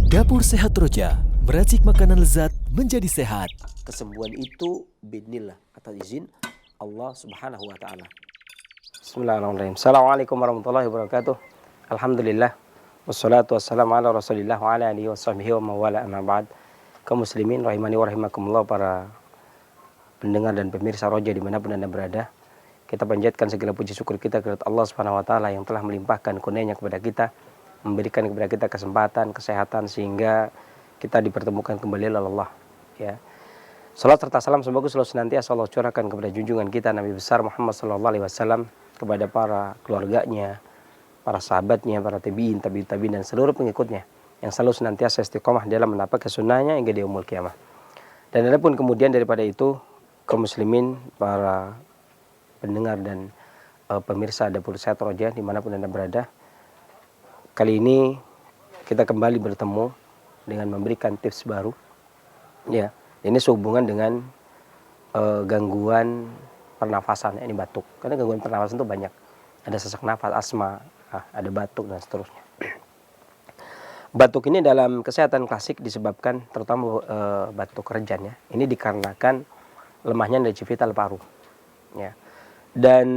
Dapur Sehat Roja, meracik makanan lezat menjadi sehat. Kesembuhan itu binillah, atas izin Allah Subhanahu wa taala. Bismillahirrahmanirrahim. Assalamualaikum warahmatullahi wabarakatuh. Alhamdulillah wassalatu wassalamu ala Rasulillah wa ala alihi washabbihi wa mawala amma ba'd. Kaum muslimin rahimani wa rahimakumullah, para pendengar dan pemirsa Roja dimanapun Anda berada. Kita panjatkan segala puji syukur kita kepada Allah Subhanahu wa taala yang telah melimpahkan kurnia-Nya kepada kita, memberikan kepada kita kesempatan, kesehatan sehingga kita dipertemukan kembali oleh Allah, ya. Salat serta salam semoga selalu senantiasa Allah curahkan kepada junjungan kita Nabi besar Muhammad sallallahu alaihi wasallam, kepada para keluarganya, para sahabatnya, para tabi'in, tabi'in dan seluruh pengikutnya yang selalu senantiasa istiqomah dalam menapak sunnahnya hingga di yaumul kiamah. Dan adapun kemudian daripada itu, kaum muslimin, para pendengar dan pemirsa Dapur Sehat Roja dimanapun Anda berada, kali ini kita kembali bertemu dengan memberikan tips baru, ya. Ini sehubungan dengan gangguan pernafasan, ini batuk. Karena gangguan pernafasan itu banyak. Ada sesak nafas, asma, ada batuk dan seterusnya. Batuk ini dalam kesehatan klasik disebabkan terutama batuk rejan, ya. Ini dikarenakan lemahnya energi vital paru, ya. Dan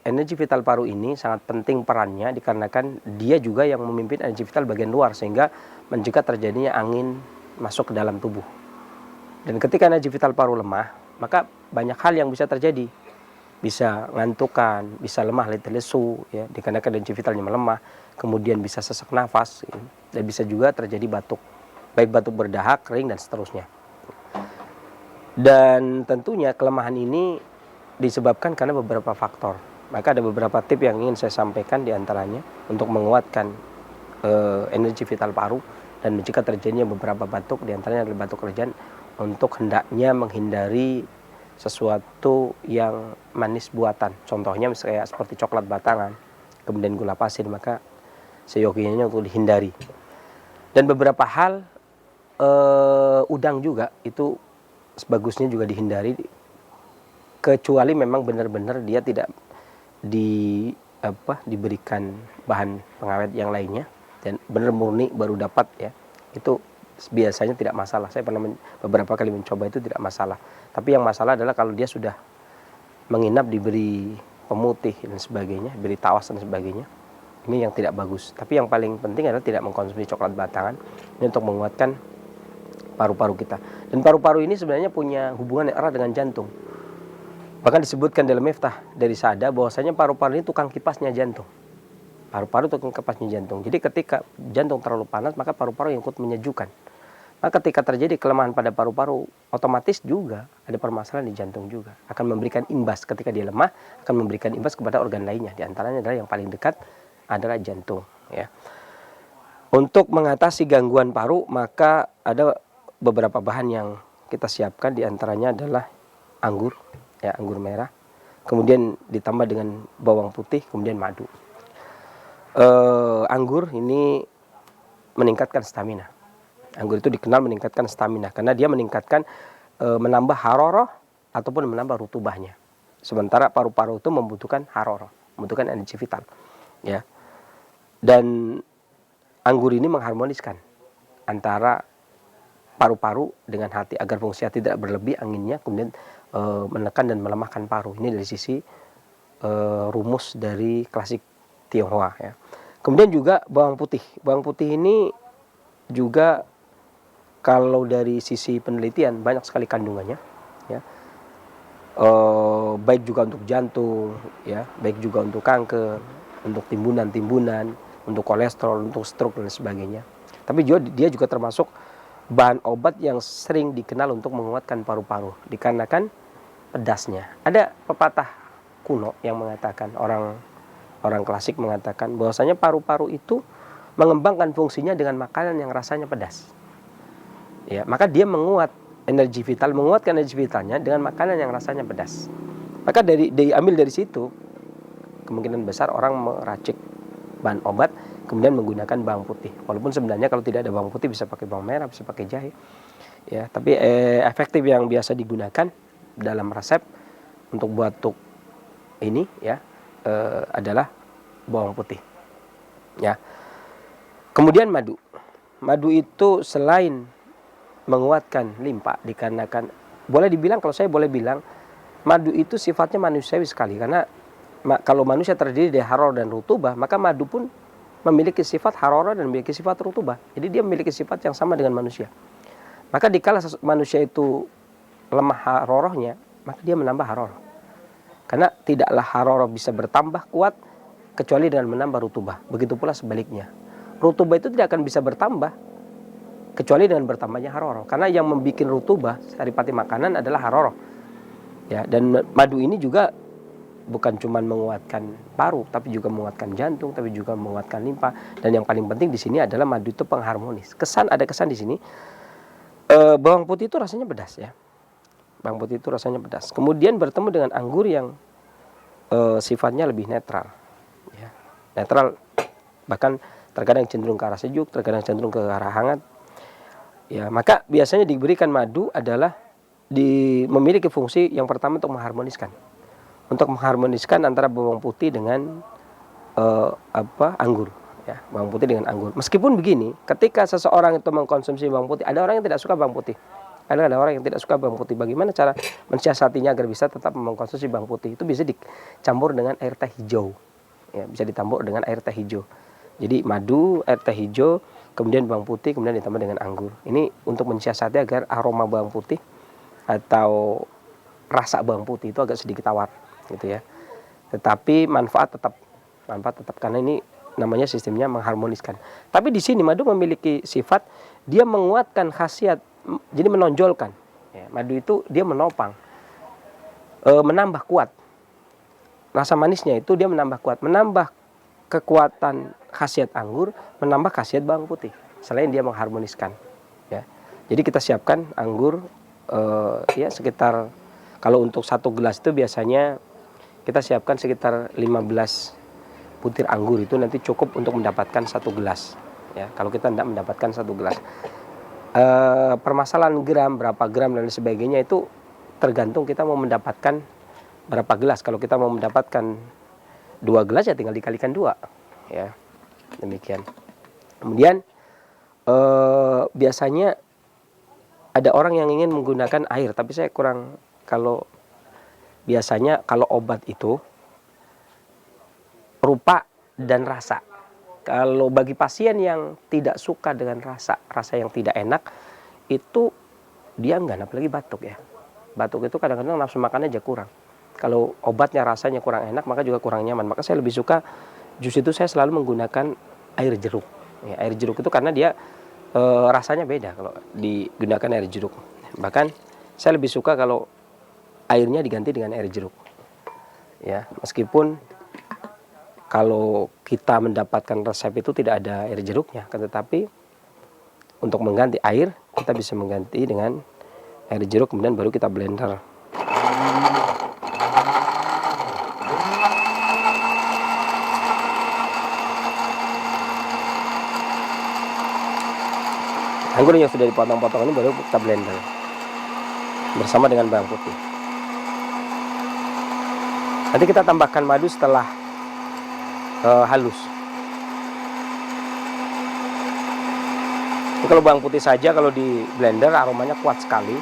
energi vital paru ini sangat penting perannya dikarenakan dia juga yang memimpin energi vital bagian luar, sehingga mencegah terjadinya angin masuk ke dalam tubuh. Dan ketika energi vital paru lemah, maka banyak hal yang bisa terjadi. Bisa ngantukan, bisa lemah letih lesu, ya, dikarenakan energi vitalnya melemah. Kemudian bisa sesak nafas, ya, dan bisa juga terjadi batuk, baik batuk berdahak, kering dan seterusnya. Dan tentunya kelemahan ini disebabkan karena beberapa faktor. Maka ada beberapa tips yang ingin saya sampaikan diantaranya untuk menguatkan energi vital paru dan mencegah terjadinya beberapa batuk, diantaranya adalah batuk rejan, untuk hendaknya menghindari sesuatu yang manis buatan. Contohnya misalnya seperti coklat batangan, kemudian gula pasir, maka seyogianya untuk dihindari. Dan beberapa hal, udang juga itu sebagusnya juga dihindari, kecuali memang benar-benar dia tidak diberikan bahan pengawet yang lainnya dan benar murni baru dapat, ya, itu biasanya tidak masalah. Saya pernah beberapa kali mencoba, itu tidak masalah. Tapi yang masalah adalah kalau dia sudah menginap diberi pemutih dan sebagainya, diberi tawas dan sebagainya, ini yang tidak bagus. Tapi yang paling penting adalah tidak mengkonsumsi coklat batangan, ini untuk menguatkan paru-paru kita. Dan paru-paru ini sebenarnya punya hubungan yang erat dengan jantung. Bahkan disebutkan dalam Miftah dari Sada bahwasanya paru-paru ini tukang kipasnya jantung. Paru-paru tukang kipasnya jantung. Jadi ketika jantung terlalu panas, maka paru-paru yang ikut menyejukkan. Maka ketika terjadi kelemahan pada paru-paru, otomatis juga ada permasalahan di jantung juga. Akan memberikan imbas, ketika dia lemah, akan memberikan imbas kepada organ lainnya. Di antaranya adalah yang paling dekat adalah jantung, ya. Untuk mengatasi gangguan paru, maka ada beberapa bahan yang kita siapkan, di antaranya adalah anggur, ya, anggur merah. Kemudian ditambah dengan bawang putih, kemudian madu. Anggur ini meningkatkan stamina. Anggur itu dikenal meningkatkan stamina karena dia meningkatkan, menambah haroroh ataupun menambah rutubahnya. Sementara paru-paru itu membutuhkan haroroh, membutuhkan energi vital, ya. Dan anggur ini mengharmoniskan antara paru-paru dengan hati agar fungsinya tidak berlebih anginnya, kemudian menekan dan melemahkan paru. Ini dari sisi rumus dari klasik Tionghoa, ya. Kemudian juga bawang putih. Bawang putih ini juga kalau dari sisi penelitian banyak sekali kandungannya, ya. Baik juga untuk jantung, ya, baik juga untuk kanker, untuk timbunan-timbunan, untuk kolesterol, untuk stroke dan sebagainya. Tapi dia juga termasuk bahan obat yang sering dikenal untuk menguatkan paru-paru dikarenakan pedasnya. Ada pepatah kuno yang mengatakan, orang klasik mengatakan bahwasanya paru-paru itu mengembangkan fungsinya dengan makanan yang rasanya pedas, ya. Maka dia menguatkan energi vitalnya dengan makanan yang rasanya pedas. Maka diambil dari situ, kemungkinan besar orang meracik bahan obat kemudian menggunakan bawang putih. Walaupun sebenarnya kalau tidak ada bawang putih bisa pakai bawang merah, bisa pakai jahe, ya. Tapi efektif yang biasa digunakan dalam resep untuk batuk ini, ya, adalah bawang putih, ya. Kemudian madu. madu itu selain menguatkan limpa, dikarenakan boleh dibilang, kalau saya boleh bilang, madu itu sifatnya manusiawi sekali, karena kalau manusia terdiri dari harorah dan rutubah, maka madu pun memiliki sifat harorah dan memiliki sifat rutubah. Jadi dia memiliki sifat yang sama dengan manusia. Maka dikala manusia itu lemah harorahnya, maka dia menambah harorah. Karena tidaklah harorah bisa bertambah kuat kecuali dengan menambah rutubah. Begitu pula sebaliknya. Rutubah itu tidak akan bisa bertambah kecuali dengan bertambahnya harorah. Karena yang membuat rutubah saripati makanan adalah harorah. Ya, dan madu ini juga bukan cuma menguatkan paru, tapi juga menguatkan jantung, tapi juga menguatkan limpa. Dan yang paling penting di sini adalah madu itu pengharmonis. Ada kesan di sini. Bawang putih itu rasanya pedas ya. Bawang putih itu rasanya pedas. Kemudian bertemu dengan anggur yang sifatnya lebih netral. Ya. Netral, bahkan terkadang cenderung ke arah sejuk, terkadang cenderung ke arah hangat. Ya, maka biasanya diberikan madu adalah memiliki fungsi yang pertama untuk mengharmoniskan. Untuk mengharmoniskan antara bawang putih dengan anggur. Ya, bawang putih dengan anggur. Meskipun begini, ketika seseorang itu mengkonsumsi bawang putih, ada orang yang tidak suka bawang putih. Ada orang yang tidak suka bawang putih. Bagaimana cara mensiasatinya agar bisa tetap mengkonsumsi bawang putih? Itu bisa dicampur dengan air teh hijau. Ya, bisa dicampur dengan air teh hijau. Jadi madu, air teh hijau, kemudian bawang putih, kemudian ditambah dengan anggur. Ini untuk mensiasati agar aroma bawang putih atau rasa bawang putih itu agak sedikit tawar, gitu ya. Tetapi manfaat tetap karena ini namanya sistemnya mengharmoniskan. Tapi di sini madu memiliki sifat dia menguatkan khasiat, jadi menonjolkan. Ya, madu itu dia menopang, menambah kuat. Rasa manisnya itu dia menambah kuat, menambah kekuatan khasiat anggur, menambah khasiat bawang putih. Selain dia mengharmoniskan. Ya, jadi kita siapkan anggur ya sekitar, kalau untuk 1 gelas itu biasanya kita siapkan sekitar 15 butir anggur, itu nanti cukup untuk mendapatkan 1 gelas. Ya, kalau kita tidak mendapatkan 1 gelas. Permasalahan berapa gram dan sebagainya itu tergantung kita mau mendapatkan berapa gelas. Kalau kita mau mendapatkan 2 gelas ya tinggal dikalikan 2. Ya, demikian. Kemudian biasanya ada orang yang ingin menggunakan air, tapi saya kurang. Biasanya kalau obat itu rupa dan rasa. Kalau bagi pasien yang tidak suka dengan rasa yang tidak enak, itu dia enggak, apalagi batuk ya. Batuk itu kadang-kadang nafsu makan aja kurang. Kalau obatnya rasanya kurang enak, maka juga kurang nyaman. Maka saya lebih suka jus itu saya selalu menggunakan air jeruk. Ya, air jeruk itu karena dia rasanya beda kalau digunakan air jeruk. Bahkan saya lebih suka kalau airnya diganti dengan air jeruk. Ya, meskipun kalau kita mendapatkan resep itu tidak ada air jeruknya, tetapi untuk mengganti air kita bisa mengganti dengan air jeruk, kemudian baru kita blender. Anggur yang sudah dipotong-potong ini baru kita blender bersama dengan bawang putih. Nanti kita tambahkan madu setelah halus. Jadi kalau bawang putih saja kalau di blender aromanya kuat sekali.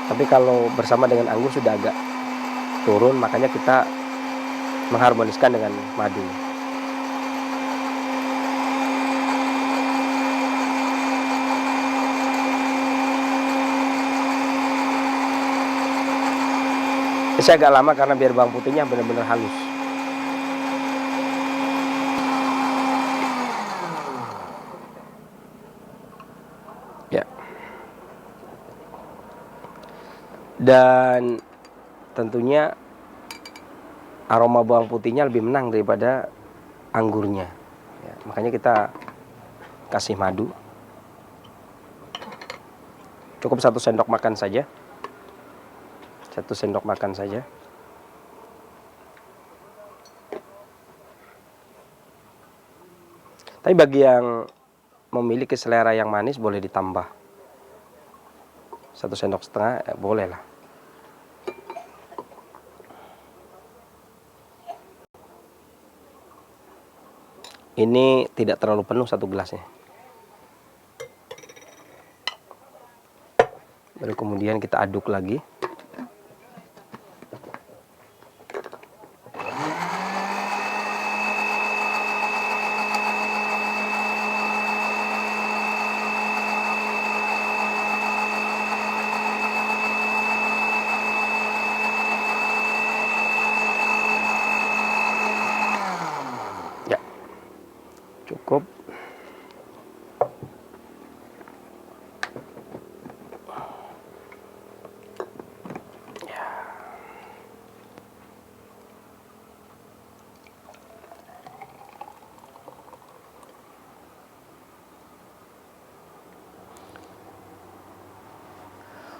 Tapi kalau bersama dengan anggur sudah agak turun, makanya kita mengharmoniskan dengan madu. Ini agak lama karena biar bawang putihnya benar-benar halus. Ya. Dan tentunya aroma bawang putihnya lebih menang daripada anggurnya. Ya, makanya kita kasih madu. Cukup 1 sendok makan saja. 1 sendok makan saja. Tapi bagi yang memiliki selera yang manis boleh ditambah 1,5 sendok, boleh lah. Ini tidak terlalu penuh 1 gelasnya. Baru kemudian kita aduk lagi. Ya, cukup.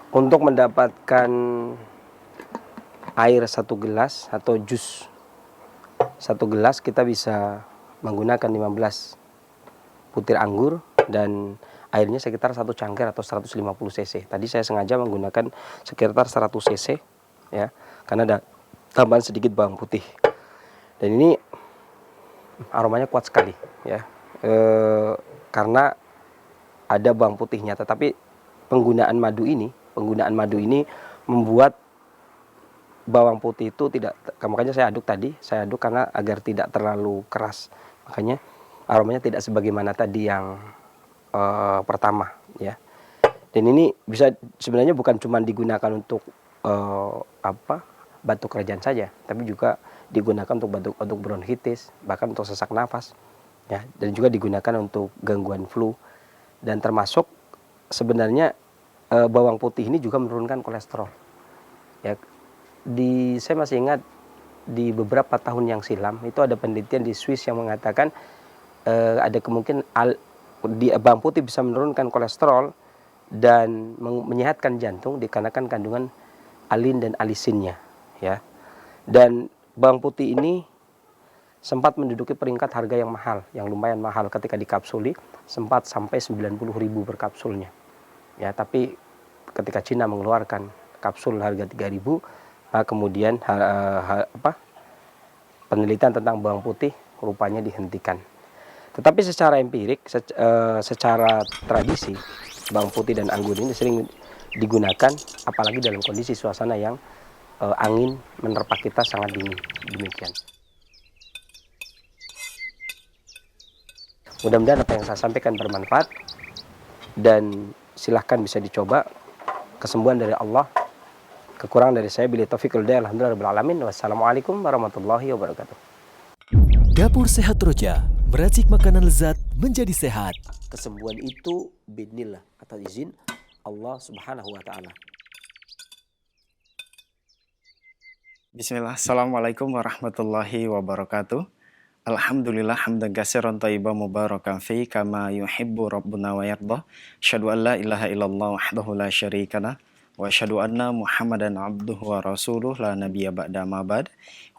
Untuk mendapatkan air 1 gelas atau jus 1 gelas, kita bisa menggunakan 15 butir anggur dan airnya sekitar 1 cangkir atau 150 cc. Tadi saya sengaja menggunakan sekitar 100 cc ya, karena ada tambahan sedikit bawang putih. Dan ini aromanya kuat sekali ya, karena ada bawang putihnya. Tetapi penggunaan madu ini membuat bawang putih itu tidak, makanya saya aduk karena agar tidak terlalu keras. Makanya aromanya tidak sebagaimana tadi yang pertama ya. Dan ini bisa sebenarnya bukan cuma digunakan untuk batuk kerajaan saja, tapi juga digunakan untuk bronkitis, bahkan untuk sesak nafas ya, dan juga digunakan untuk gangguan flu. Dan termasuk sebenarnya bawang putih ini juga menurunkan kolesterol ya. Saya masih ingat di beberapa tahun yang silam itu ada penelitian di Swiss yang mengatakan ada kemungkinan bawang putih bisa menurunkan kolesterol dan menyehatkan jantung dikarenakan kandungan alin dan alisinnya ya. Dan bawang putih ini sempat menduduki peringkat harga yang mahal, yang lumayan mahal ketika dikapsuli, sempat sampai 90.000 per kapsulnya ya. Tapi ketika Cina mengeluarkan kapsul harga 3.000, kemudian penelitian tentang bawang putih rupanya dihentikan. Tetapi secara empirik, secara tradisi, bawang putih dan anggur ini sering digunakan apalagi dalam kondisi suasana yang angin menerpa kita sangat dingin. Demikian. Mudah-mudahan apa yang saya sampaikan bermanfaat dan silahkan bisa dicoba. Kesembuhan dari Allah, kekurangan dari saya, bila taufiqul hidayah, alhamdulillah rabbil alamin. Wassalamualaikum warahmatullahi wabarakatuh. Dapur Sehat Roja, meracik makanan lezat menjadi sehat. Kesembuhan itu biidznillah, atas izin Allah Subhanahu wa taala. Bismillah, Assalamualaikum warahmatullahi wabarakatuh. Alhamdulillah hamdan katsiran thayyiban mubarakan fi kama yuhibbu rabbuna wa yardah. Asyhadu an la ilaha illallah wahdahu la syarikalah wa asyhadu anna Muhammadan abduhu wa rasuluh la nabiyya ba'da ma ba'd.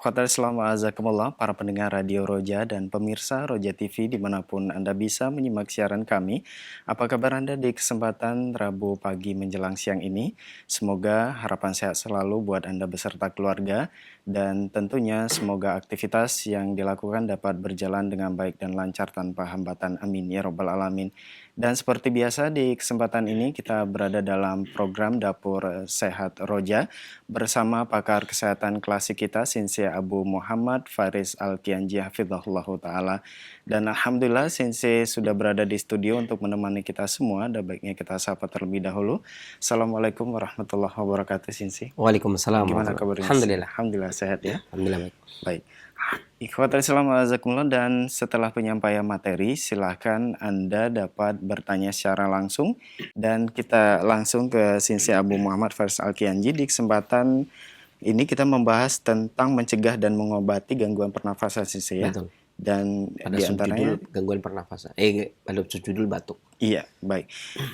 Ikhwatal Islam wa azakumullah, para pendengar Radio Roja dan pemirsa Roja TV dimanapun Anda bisa menyimak siaran kami. Apa kabar Anda di kesempatan Rabu pagi menjelang siang ini? Semoga harapan sehat selalu buat Anda beserta keluarga, dan tentunya semoga aktivitas yang dilakukan dapat berjalan dengan baik dan lancar tanpa hambatan. Amin ya robbal alamin. Dan seperti biasa di kesempatan ini kita berada dalam program Dapur Sehat Roja bersama pakar kesehatan klasik kita, Sensei Abu Muhammad Faris Alkianji hafizahullahu ta'ala. Dan alhamdulillah Sensei sudah berada di studio untuk menemani kita semua. Dan baiknya kita sapa terlebih dahulu. Assalamualaikum warahmatullahi wabarakatuh Sensei. Waalaikumsalam. Gimana kabarnya? Alhamdulillah. Alhamdulillah sehat ya. Alhamdulillah baik. Baik. Ikhwatal Islam wa'azakumullah, dan setelah penyampaian materi silahkan Anda dapat bertanya secara langsung, dan kita langsung ke Sensei Abu Muhammad Faris Alkianji. Di kesempatan ini kita membahas tentang mencegah dan mengobati gangguan pernafasan Sensei ya. Betul. Dan Pada di antaranya gangguan pernafasan. Pada subjudul batuk. iya, baik.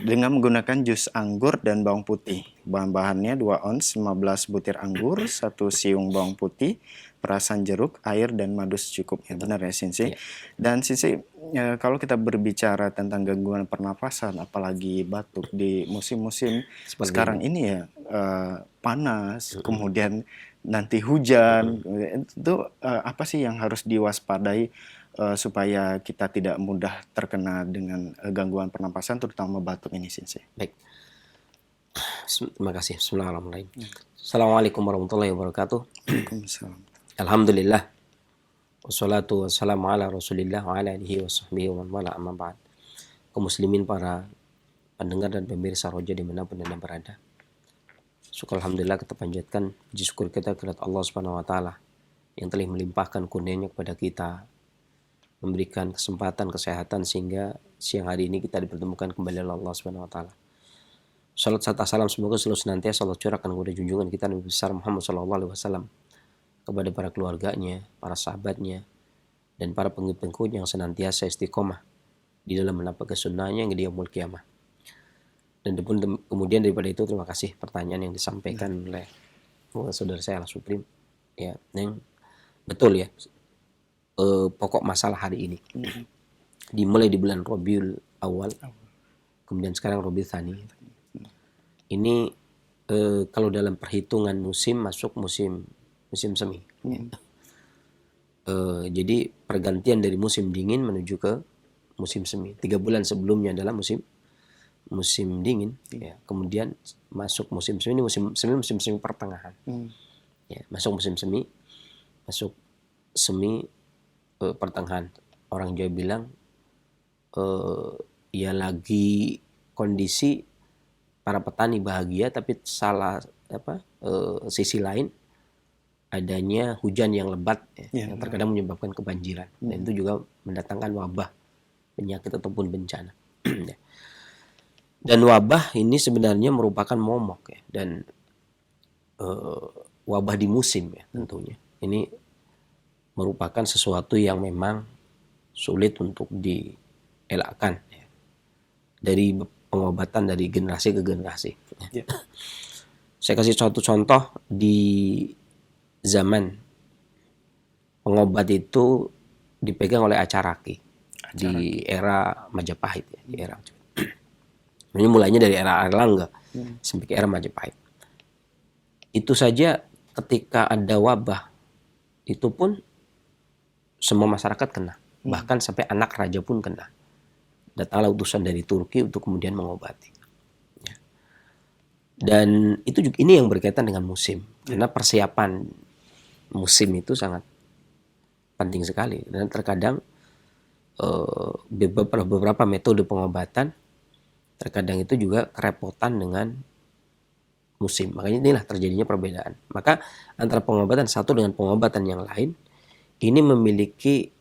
Dengan menggunakan jus anggur dan bawang putih. Bahan-bahannya 2 ons, 15 butir anggur, 1 siung bawang putih, perasan jeruk, air, dan madu secukupnya. Benar ya, Sensei? Iya. Dan Sensei, kalau kita berbicara tentang gangguan pernapasan, apalagi batuk di musim-musim Seperti sekarang ini ya, panas, kemudian nanti hujan, itu apa sih yang harus diwaspadai supaya kita tidak mudah terkena dengan gangguan pernapasan, terutama batuk ini, Sensei? Baik. Terima kasih. Bismillahirrahmanirrahim. Assalamualaikum warahmatullahi wabarakatuh. Waalaikumsalam. Alhamdulillah. Wassalatu wassalamu ala rasulillah wa ala alihi wa sahbihi wa man wala amma ba'd. Kaum muslimin, para pendengar dan pemirsa Roja dimanapun Anda berada. Syukur Alhamdulillah, kita panjatkan puji syukur kita kepada Allah Subhanahu wa Ta'ala yang telah melimpahkan kurnianya kepada kita, memberikan kesempatan kesehatan sehingga siang hari ini kita dipertemukan kembali oleh Allah Subhanahu wa Ta'ala. Salat serta salam semoga selalu senantiasa Allah curahkan kepada junjungan kita Nabi besar Muhammad SAW, kepada para keluarganya, para sahabatnya, dan para pengikut-pengikut yang senantiasa istiqomah di dalam menapaki sunnahnya yang di yaumul qiyamah. Dan kemudian daripada itu, terima kasih pertanyaan yang disampaikan oleh saudara saya Al Suprim, ya, yang betul ya, pokok masalah hari ini dimulai di bulan Rabiul Awal, kemudian sekarang Rabiul Tsani. Ini kalau dalam perhitungan musim masuk musim semi. Jadi pergantian dari musim dingin menuju ke musim semi. 3 bulan sebelumnya adalah musim dingin, ya. Kemudian masuk musim semi. Ini musim semi pertengahan. Ya, masuk musim semi, pertengahan. Orang Jawa bilang ya lagi kondisi para petani bahagia, tapi sisi lain adanya hujan yang lebat, ya, yang terkadang menyebabkan kebanjiran, dan itu juga mendatangkan wabah, penyakit ataupun bencana. Dan wabah ini sebenarnya merupakan momok, ya, dan wabah di musim, ya, tentunya ini merupakan sesuatu yang memang sulit untuk dielakkan, ya, dari pengobatan dari generasi ke generasi. Ya. Saya kasih suatu contoh. Di zaman pengobat itu dipegang oleh Acaraki di era Majapahit, ya, di era ini mulainya dari era Airlangga sampai ke era Majapahit. Itu saja ketika ada wabah itu pun semua masyarakat kena, bahkan sampai anak raja pun kena. Datanglah utusan dari Turki untuk kemudian mengobati. Ya. Dan itu juga ini yang berkaitan dengan musim, karena persiapan musim itu sangat penting sekali. Dan terkadang beberapa metode pengobatan terkadang itu juga kerepotan dengan musim. Makanya inilah terjadinya perbedaan. Maka antara pengobatan satu dengan pengobatan yang lain ini memiliki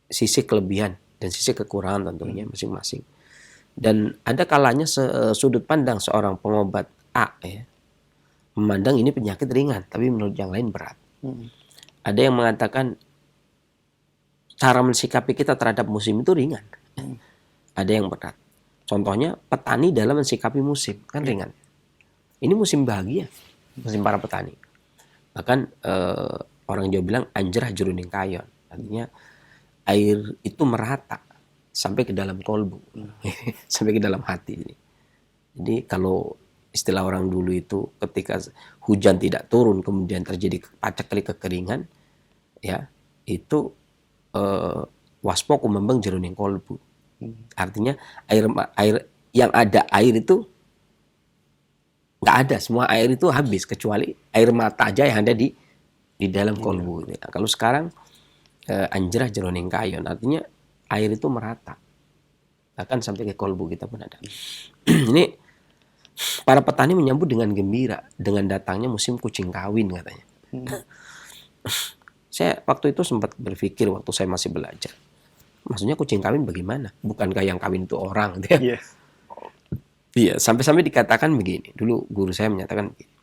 sisi kelebihan dan sisi kekurangan tentunya masing-masing. Dan ada kalanya sudut pandang seorang pengobat A, ya, memandang ini penyakit ringan, tapi menurut yang lain berat. Ada yang mengatakan cara mensikapi kita terhadap musim itu ringan. Ada yang berat. Contohnya petani dalam mensikapi musim, kan ringan. Ini musim bahagia, musim para petani. Bahkan orang Jawa bilang anjrah jroning kayon, artinya air itu merata sampai ke dalam kolbu, sampai ke dalam hati. Jadi kalau istilah orang dulu itu ketika hujan tidak turun kemudian terjadi paceklik kekeringan, ya, itu waspoku membeng jroning kolbu. Artinya air yang ada air itu nggak ada, semua air itu habis kecuali air mata aja yang ada di dalam kolbu. Nah, kalau sekarang anjrah jroning kayon, artinya air itu merata, bahkan sampai ke kolbu kita pun ada. Ini para petani menyambut dengan gembira dengan datangnya musim kucing kawin katanya. Saya waktu itu sempat berpikir waktu saya masih belajar, maksudnya kucing kawin bagaimana? Bukankah yang kawin itu orang? Iya, sampai-sampai dikatakan begini. Dulu guru saya menyatakan begini.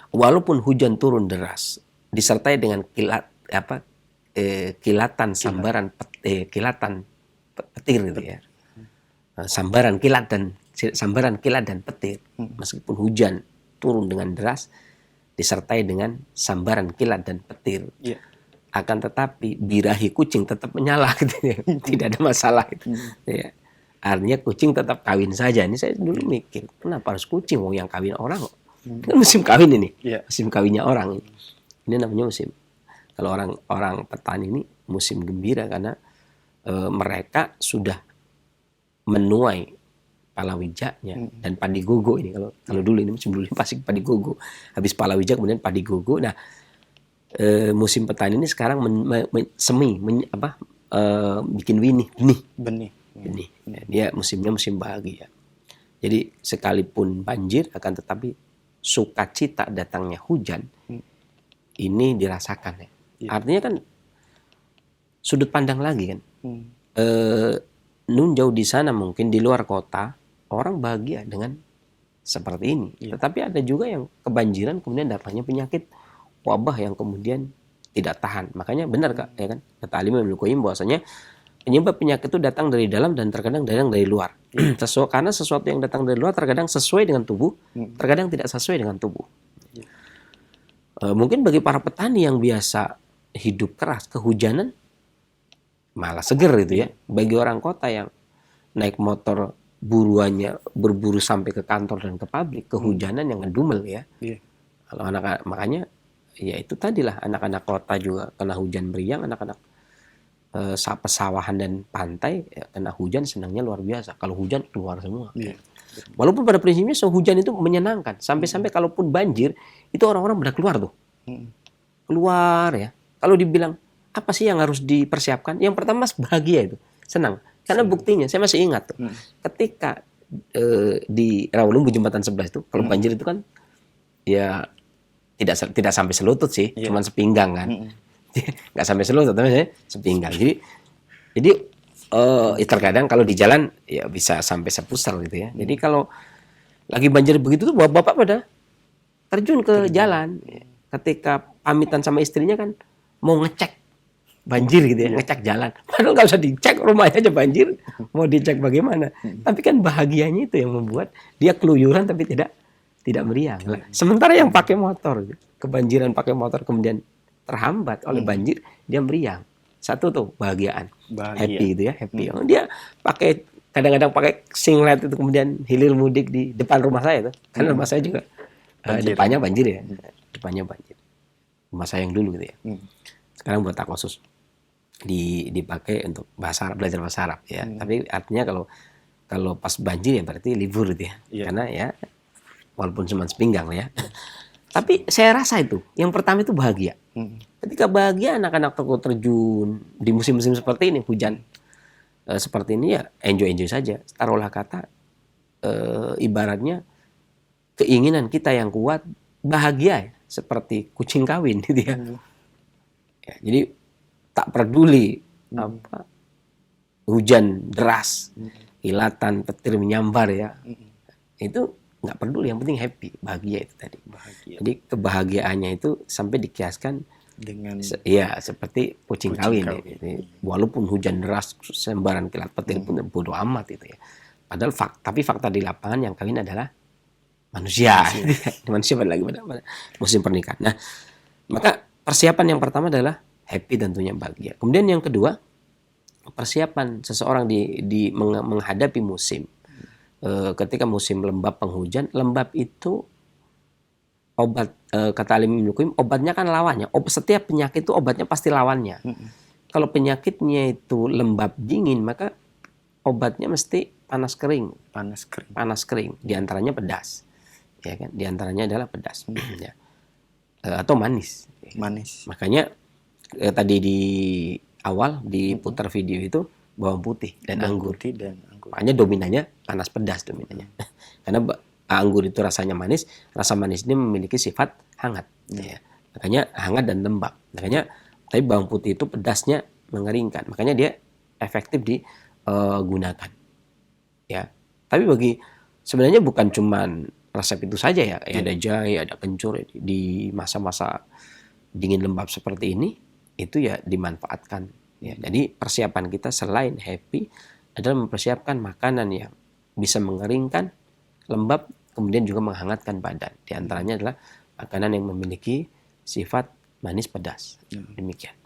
Walaupun hujan turun deras disertai dengan kilatan sambaran kilatan petir gitu ya. Sambaran kilat dan petir. Meskipun hujan turun dengan deras disertai dengan sambaran kilat dan petir. Akan tetapi birahi kucing tetap menyala gitu ya. Tidak ada masalah gitu. Ya. Artinya kucing tetap kawin saja. Ini saya dulu mikir, kenapa harus kucing? Wong yang kawin orang kok. Kan musim kawin ini. Musim kawinnya orang. Ini namanya musim. Kalau orang petani ini musim gembira karena mereka sudah menuai palawijanya dan padi gogo ini. Kalau dulu ini musim dulu pasti padi gogo. Habis palawija kemudian padi gogo. Nah, musim petani ini sekarang bikin benih. Dia musimnya musim bahagia. Jadi sekalipun banjir akan tetapi sukacita datangnya hujan ini dirasakan ya. Artinya kan sudut pandang lagi kan. Nun jauh di sana mungkin di luar kota orang bahagia dengan seperti ini. Tetapi ada juga yang kebanjiran kemudian datangnya penyakit wabah yang kemudian tidak tahan. Makanya benar Kak, ya kan? Kata Al-Imam Ibnu Qayyim bahwasanya penyebab penyakit itu datang dari dalam dan terkadang datang dari luar. Karena sesuatu yang datang dari luar terkadang sesuai dengan tubuh, terkadang tidak sesuai dengan tubuh. Mungkin bagi para petani yang biasa hidup keras, kehujanan malah seger gitu ya. Bagi orang kota yang naik motor buruannya berburu sampai ke kantor dan ke pabrik, kehujanan yang ngedumel ya. Kalau makanya ya itu tadilah anak-anak kota juga kena hujan meriang, anak-anak pesawahan dan pantai ya, kena hujan senangnya luar biasa. Kalau hujan keluar semua. Walaupun pada prinsipnya hujan itu menyenangkan. Sampai-sampai kalaupun banjir itu orang-orang pada keluar tuh. Keluar ya. Kalau dibilang apa sih yang harus dipersiapkan? Yang pertama bahagia itu, senang. Karena buktinya saya masih ingat tuh. Ketika di Rawalumbu Jembatan 11 itu kalau banjir itu kan ya tidak sampai selutut sih, cuman sepinggang kan. Nggak sampai selutut tapi sepinggang. Jadi terkadang kalau di jalan ya bisa sampai sepusar gitu ya. Jadi kalau lagi banjir begitu tuh bapak pada terjun ke jalan. Ketika pamitan sama istrinya kan mau ngecek banjir gitu ya, ngecek jalan. Padahal nggak usah dicek, rumahnya aja banjir, mau dicek bagaimana. Tapi kan bahagianya itu yang membuat dia keluyuran tapi tidak meriang. Sementara yang pakai motor, kebanjiran pakai motor kemudian terhambat oleh banjir, dia meriang. Satu tuh bahagia. Happy gitu ya, happy. Dia pakai kadang-kadang pakai singlet itu kemudian hilir mudik di depan rumah saya tuh. Karena rumah saya juga depannya banjir ya. Depannya banjir. Rumah saya yang dulu gitu ya. Sekarang buat tak khusus dipakai untuk bahasa Arab, belajar bahasa Arab ya. Tapi artinya kalau pas banjir ya berarti libur gitu ya. Karena ya walaupun cuma sepinggang ya. Tapi saya rasa itu yang pertama itu bahagia. Ketika bahagia anak-anak terjun di musim-musim seperti ini, hujan seperti ini ya enjoy saja. Taruhlah kata ibaratnya keinginan kita yang kuat bahagia ya, seperti kucing kawin gitu ya. Ya, jadi tak peduli apa hujan deras, kilatan, petir menyambar ya. Itu nggak peduli, yang penting happy, bahagia itu tadi. Jadi kebahagiaannya itu sampai dikiaskan dengan seperti kucing kawin. Ya. Walaupun hujan deras, sembaran kilat petir pun bodo amat itu ya. Padahal tapi fakta di lapangan yang kawin adalah manusia. Manusia lagi pada musim pernikahan. Nah, maka persiapan yang pertama adalah happy, tentunya bahagia. Kemudian yang kedua, persiapan seseorang menghadapi musim. Ketika musim lembab penghujan, lembab itu obat, kata Al-Imam Ibnu Qayyim, obatnya kan lawannya. Setiap penyakit itu obatnya pasti lawannya. Kalau penyakitnya itu lembab dingin, maka obatnya mesti panas kering. Panas kering. Di antaranya pedas. Ya kan? Di antaranya adalah pedas. Ya. Atau manis. Makanya tadi di awal diputar video itu bawang putih dan anggur. Makanya dominannya panas pedas dominannya. Karena anggur itu rasanya manis, rasa manis ini memiliki sifat hangat. Ya. Makanya hangat dan lembab. Makanya tapi bawang putih itu pedasnya mengeringkan. Makanya dia efektif digunakan. Ya. Tapi sebenarnya bukan cuman resep itu saja ya. Ada jahe, ada kencur di masa-masa dingin lembab seperti ini itu ya dimanfaatkan. Ya. Jadi persiapan kita selain happy adalah mempersiapkan makanan yang bisa mengeringkan, lembab, kemudian juga menghangatkan badan. Di antaranya adalah makanan yang memiliki sifat manis pedas. Demikian.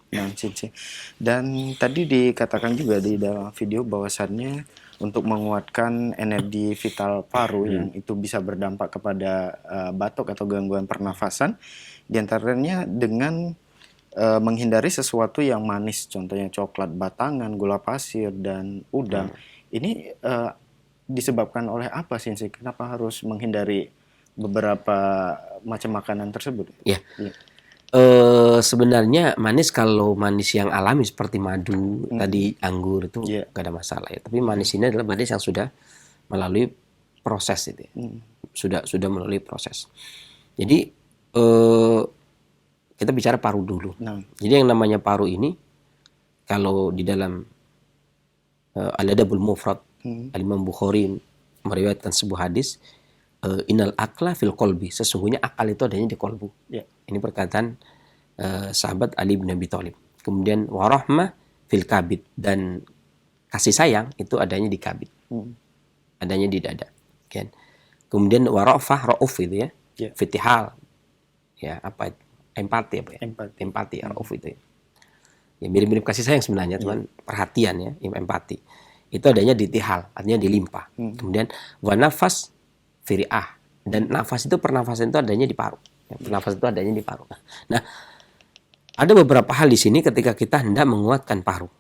Dan tadi dikatakan juga di dalam video bahwasannya untuk menguatkan energi vital paru yang itu bisa berdampak kepada batuk atau gangguan pernafasan, di antaranya dengan menghindari sesuatu yang manis, contohnya coklat batangan, gula pasir, dan udang. Ini disebabkan oleh apa sih? Kenapa harus menghindari beberapa macam makanan tersebut? Ya. Iya. Sebenarnya manis kalau manis yang alami seperti madu, tadi anggur itu Iya. nggak ada masalah ya. Tapi manis ini adalah manis yang sudah melalui proses itu ya. Sudah melalui proses. Jadi kita bicara paru dulu. Nah, Jadi yang namanya paru ini kalau di dalam Al-Adabul Mufrad Al-Imam Bukhari meriwayatkan sebuah hadis, innal akla fil qalbi, sesungguhnya akal itu adanya di kolbu. ya. Ini perkataan sahabat Ali bin Abi Thalib. Kemudian warahmah fil kabid, dan kasih sayang itu adanya di kabid. Adanya di dada. Kan? Kemudian warafah rauf itu ya. Ya. Fitihal. Ya, apa itu? Empati apa ya? Empati. Rauf itu ya. Ya mirip-mirip kasih sayang sebenarnya, cuman perhatian ya, empati. Itu adanya di tihal, artinya di limpa. Kemudian wanafas firiah, dan nafas itu, pernafasan itu adanya di paru. Ya, pernafasan itu adanya di paru. Nah, ada beberapa hal di sini ketika kita hendak menguatkan paru.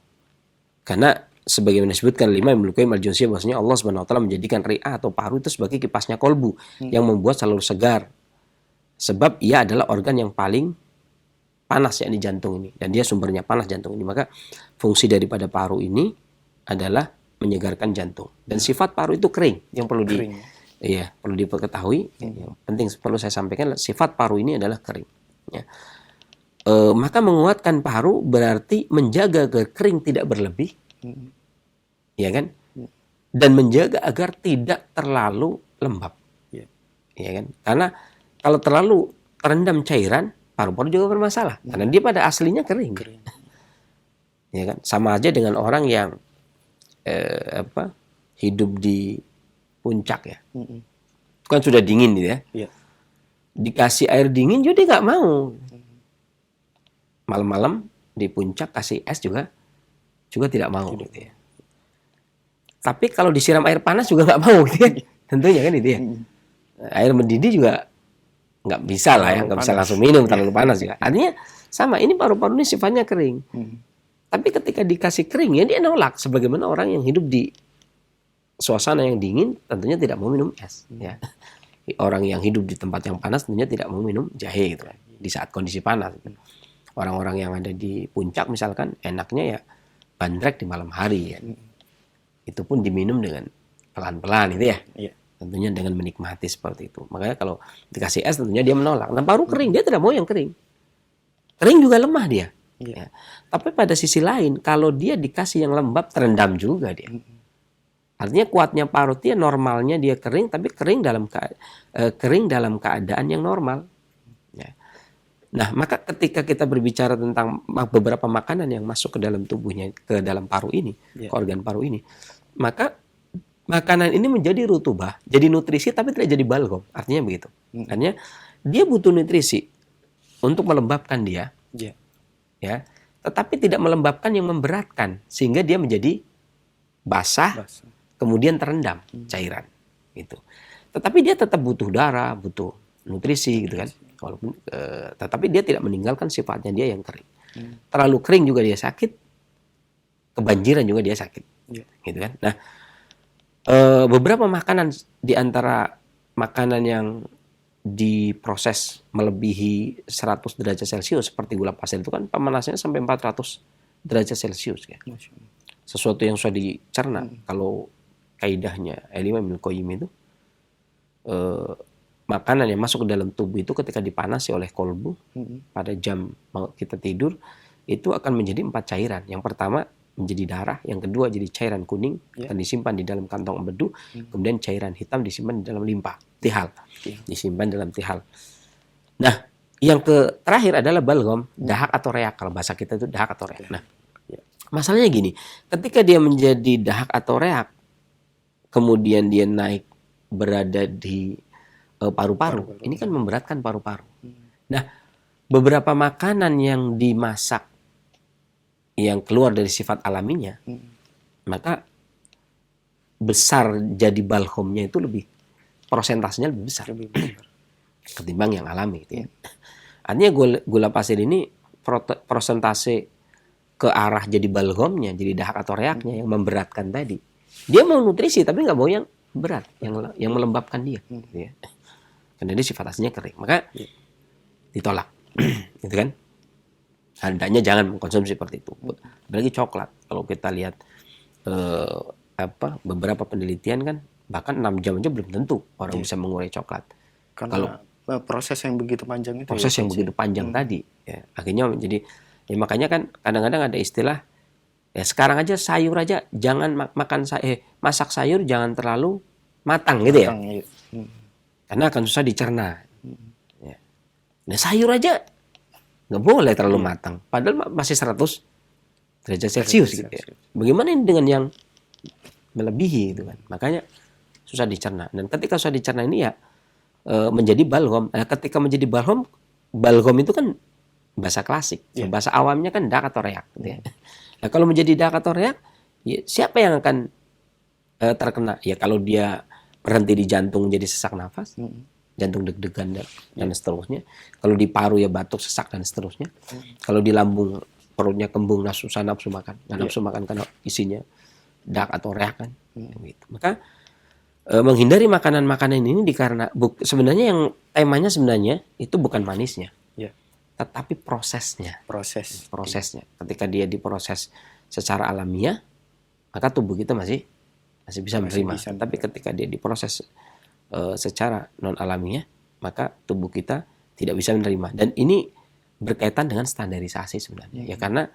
Karena sebagaimana disebutkan oleh Imam Ibnu Qayyim al-Jauziyah bahwasanya Allah Subhanahu wa taala menjadikan ri'ah atau paru itu sebagai kipasnya kolbu yang membuat selalu segar. Sebab ia adalah organ yang paling panas yakni jantung ini, dan dia sumbernya panas jantung ini. Maka fungsi daripada paru ini adalah menyegarkan jantung. Dan sifat paru itu kering, yang perlu perlu diketahui. Yang penting perlu saya sampaikan, sifat paru ini adalah kering. Ya. Maka menguatkan paru berarti menjaga agar kering tidak berlebih, ya kan? Dan menjaga agar tidak terlalu lembab, ya kan? Karena kalau terlalu terendam cairan, paru-paru juga bermasalah. Karena dia pada aslinya kering. Ya kan? Sama aja dengan orang yang hidup di puncak ya. Itu kan sudah dingin gitu ya. Iya. Dikasih air dingin juga dia nggak mau. Malam-malam di puncak kasih es juga tidak mau gitu ya. Tapi kalau disiram air panas juga nggak mau gitu ya. Tentunya kan itu ya. Air mendidih juga nggak bisa lah ya, nggak bisa langsung minum, terlalu panas juga. Artinya sama, ini paru-paru ini sifatnya kering. Tapi ketika dikasih kering ya dia nolak. Sebagaimana orang yang hidup di suasana yang dingin tentunya tidak mau minum es. Ya. Orang yang hidup di tempat yang panas tentunya tidak mau minum jahe gitu kan, di saat kondisi panas. Orang-orang yang ada di puncak misalkan enaknya ya bandrek di malam hari ya. Itu pun diminum dengan pelan-pelan gitu ya. Tentunya dengan menikmati seperti itu. Makanya kalau dikasih es tentunya dia menolak. Nah, paru kering, dia tidak mau yang kering. Kering juga lemah dia. Ya. Tapi pada sisi lain, kalau dia dikasih yang lembab, terendam juga dia. Artinya kuatnya paru dia, normalnya dia kering, tapi kering dalam keadaan yang normal. Ya. Nah, maka ketika kita berbicara tentang beberapa makanan yang masuk ke dalam tubuhnya, ke dalam paru ini, ke organ paru ini, maka makanan ini menjadi rutubah, jadi nutrisi tapi tidak jadi balgom. Artinya begitu. Artinya dia butuh nutrisi untuk melembabkan dia. Ya. Tetapi tidak melembabkan yang memberatkan sehingga dia menjadi basah. Kemudian terendam cairan gitu. Tetapi dia tetap butuh darah, butuh nutrisi gitu kan. Walaupun tetapi dia tidak meninggalkan sifatnya dia yang kering. Terlalu kering juga dia sakit. Kebanjiran juga dia sakit. Gitu kan. Nah, beberapa makanan di antara makanan yang diproses melebihi 100 derajat Celcius seperti gula pasir itu kan pemanasnya sampai 400 derajat Celcius ya. Sesuatu yang sudah dicerna. Kalau kaidahnya Imam Ibnu Qayyim itu makanan yang masuk ke dalam tubuh itu ketika dipanasi oleh kolbu pada jam kita tidur itu akan menjadi 4 cairan. Yang pertama menjadi darah, yang kedua jadi cairan kuning akan disimpan di dalam kantong empedu, kemudian cairan hitam disimpan di dalam limpa, tihal, disimpan dalam tihal. Nah, yang terakhir adalah balgom, dahak atau reak, kalau bahasa kita itu dahak atau reak. Nah, masalahnya gini, ketika dia menjadi dahak atau reak, kemudian dia naik berada di paru-paru, ini kan memberatkan paru-paru. Nah, beberapa makanan yang dimasak yang keluar dari sifat alaminya, maka besar jadi balgomnya itu prosentasenya lebih besar ketimbang yang alami gitu ya. Artinya gula pasir ini prosentase ke arah jadi balgomnya, jadi dahak atau reaknya yang memberatkan tadi. Dia mau nutrisi tapi nggak mau yang berat yang melembabkan dia, gitu ya. Karena dia sifat aslinya kering, maka ditolak, gitu kan? Hendaknya jangan mengkonsumsi seperti itu. Apalagi coklat. Kalau kita lihat beberapa penelitian kan, bahkan 6 jam aja belum tentu orang bisa mengurai coklat. Karena proses yang begitu panjang itu. Proses yang begitu panjang tadi, ya, akhirnya jadi, ya makanya kan kadang-kadang ada istilah, ya sekarang aja sayur aja jangan masak sayur jangan terlalu matang gitu ya. Karena akan susah dicerna. Ya. Nah sayur aja nggak boleh terlalu matang. Padahal masih 100 derajat Celcius gitu ya. Bagaimana ini dengan yang melebihi gitu kan. Makanya susah dicerna. Dan ketika susah dicerna ini ya menjadi balgham. Nah, ketika menjadi balgham itu kan bahasa klasik. Bahasa awamnya kan dak atau reak gitu ya. Nah, kalau menjadi dak atau reak, ya, siapa yang akan terkena? Ya kalau dia berhenti di jantung jadi sesak nafas. Jantung deg-degan dan seterusnya. Kalau di paru ya batuk, sesak dan seterusnya. Kalau di lambung perutnya kembung, susah nafsu makan. Nggak nafsu makan karena isinya dak atau reak kan. Gitu. Maka menghindari makanan-makanan ini sebenarnya yang temanya sebenarnya itu bukan manisnya. Tetapi prosesnya. Prosesnya. Ketika dia diproses secara alamiah, maka tubuh kita masih bisa menerima. Tapi ketika dia diproses secara non alamiah, maka tubuh kita tidak bisa menerima. Dan ini berkaitan dengan standarisasi sebenarnya. Ya karena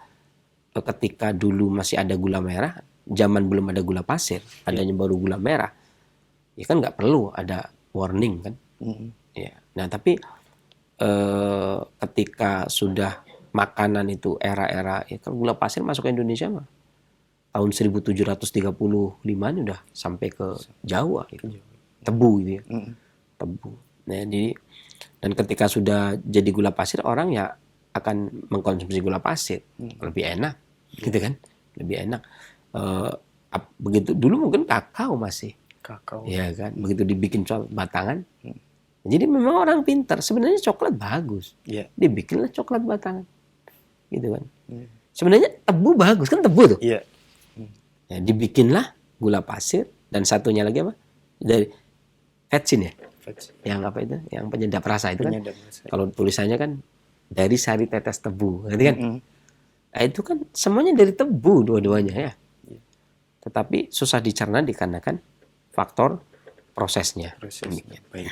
ketika dulu masih ada gula merah, zaman belum ada gula pasir, adanya baru gula merah, ya kan nggak perlu ada warning kan. Ya. Nah tapi ketika sudah makanan itu era-era, ya kan gula pasir masuk ke Indonesia mah tahun 1735 ini udah sampai ke Jawa gitu. Tebu gitu ya. Tebu. Nah, dan ketika sudah jadi gula pasir, orang ya akan mengkonsumsi gula pasir. Lebih enak, gitu kan? Lebih enak. Begitu dulu mungkin kakao masih. Ya kan? Begitu dibikin coklat batangan. Jadi memang orang pintar. Sebenarnya coklat bagus. Dibikinlah coklat batangan. Gitu kan? Sebenarnya tebu bagus, kan tebu tuh. Ya, dibikinlah gula pasir dan satunya lagi apa? Dari vetsin ya? Yang apa itu? Yang penyedap rasa itu kan? Kalau tulisannya kan dari sari tetes tebu, ngerti kan? Nah, itu kan semuanya dari tebu dua-duanya ya. Tetapi susah dicerna dikarenakan faktor prosesnya. Baik.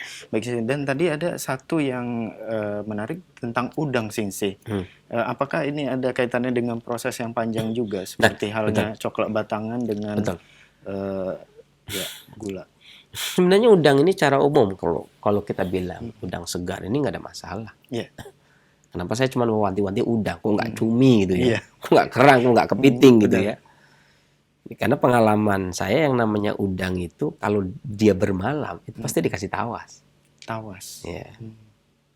Dan tadi ada satu yang menarik tentang udang Sensei. Apakah ini ada kaitannya dengan proses yang panjang juga seperti halnya coklat batangan dengan gula? Sebenarnya udang ini secara umum kalau kita bilang udang segar ini nggak ada masalah. Kenapa saya cuma mewanti-wanti udang, kok nggak cumi gitu ya, kok nggak kerang, kok nggak kepiting gitu ya. Karena pengalaman saya yang namanya udang itu kalau dia bermalam itu pasti dikasih tawas. Ya.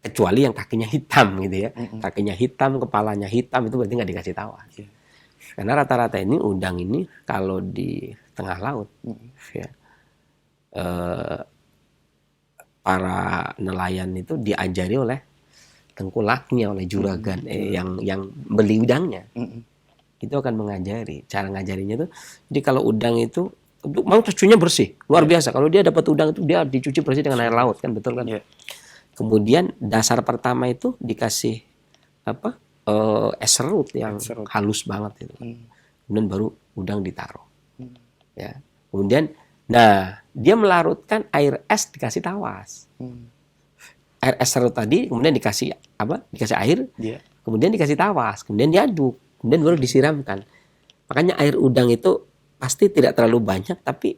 Kecuali yang kakinya hitam gitu ya, kakinya hitam, kepalanya hitam itu berarti nggak dikasih tawas. Karena rata-rata ini udang ini kalau di tengah laut, ya, para nelayan itu diajari oleh tengkulaknya, oleh juragan yang beli udangnya. Itu akan mengajari, cara ngajarinya tuh. Jadi kalau udang itu mau cucinya bersih, luar biasa. Kalau dia dapat udang itu dia dicuci bersih dengan air laut, kan betul kan? Kemudian dasar pertama itu dikasih es serut yang halus banget itu. Kemudian baru udang ditaruh. Ya. Kemudian dia melarutkan air es dikasih tawas. Air es serut tadi kemudian dikasih Dikasih air. Kemudian dikasih tawas, kemudian diaduk, kemudian baru disiramkan. Makanya air udang itu pasti tidak terlalu banyak, tapi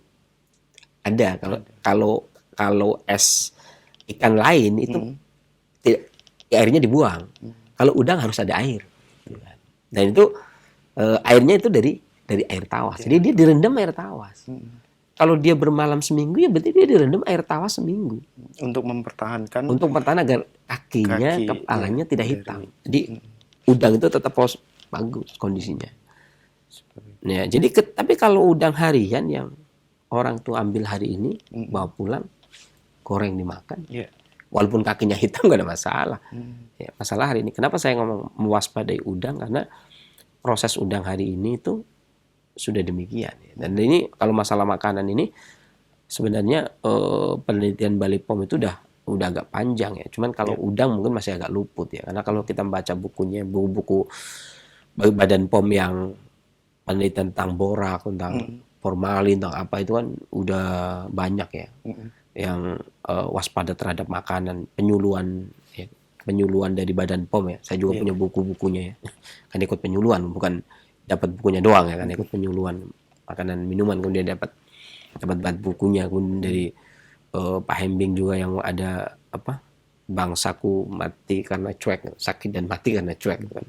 ada. Kalau es ikan lain itu airnya dibuang. Kalau udang harus ada air. Dan itu airnya itu dari air tawas. Jadi dia direndam air tawas. Kalau dia bermalam seminggu ya berarti dia direndam air tawas seminggu. Untuk mempertahankan agar kakinya, kepalanya tidak hitam. Jadi udang itu tetap bagus kondisinya. Nah, jadi tapi kalau udang harian yang orang tuh ambil hari ini bawa pulang, goreng dimakan, walaupun kakinya hitam gak ada masalah. Ya, masalah hari ini. Kenapa saya ngomong mewaspadai udang? Karena proses udang hari ini itu sudah demikian. Dan ini kalau masalah makanan ini Sebenarnya penelitian Bali POM itu udah agak panjang ya. Cuman kalau udang mungkin masih agak luput ya. Karena kalau kita baca bukunya, buku-buku Badan POM yang penelitian tentang borak, tentang formalin, tentang apa itu kan udah banyak ya. Yang waspada terhadap makanan, penyuluhan ya, penyuluhan dari Badan POM ya. Saya juga punya buku-bukunya ya. Kan ikut penyuluhan, bukan dapat bukunya doang ya, kan ikut penyuluhan makanan minuman, kemudian dapat bukunya, kemudian dari Pak Hembing juga yang ada apa, bangsaku mati karena cuek, sakit dan mati karena cuek gitu kan.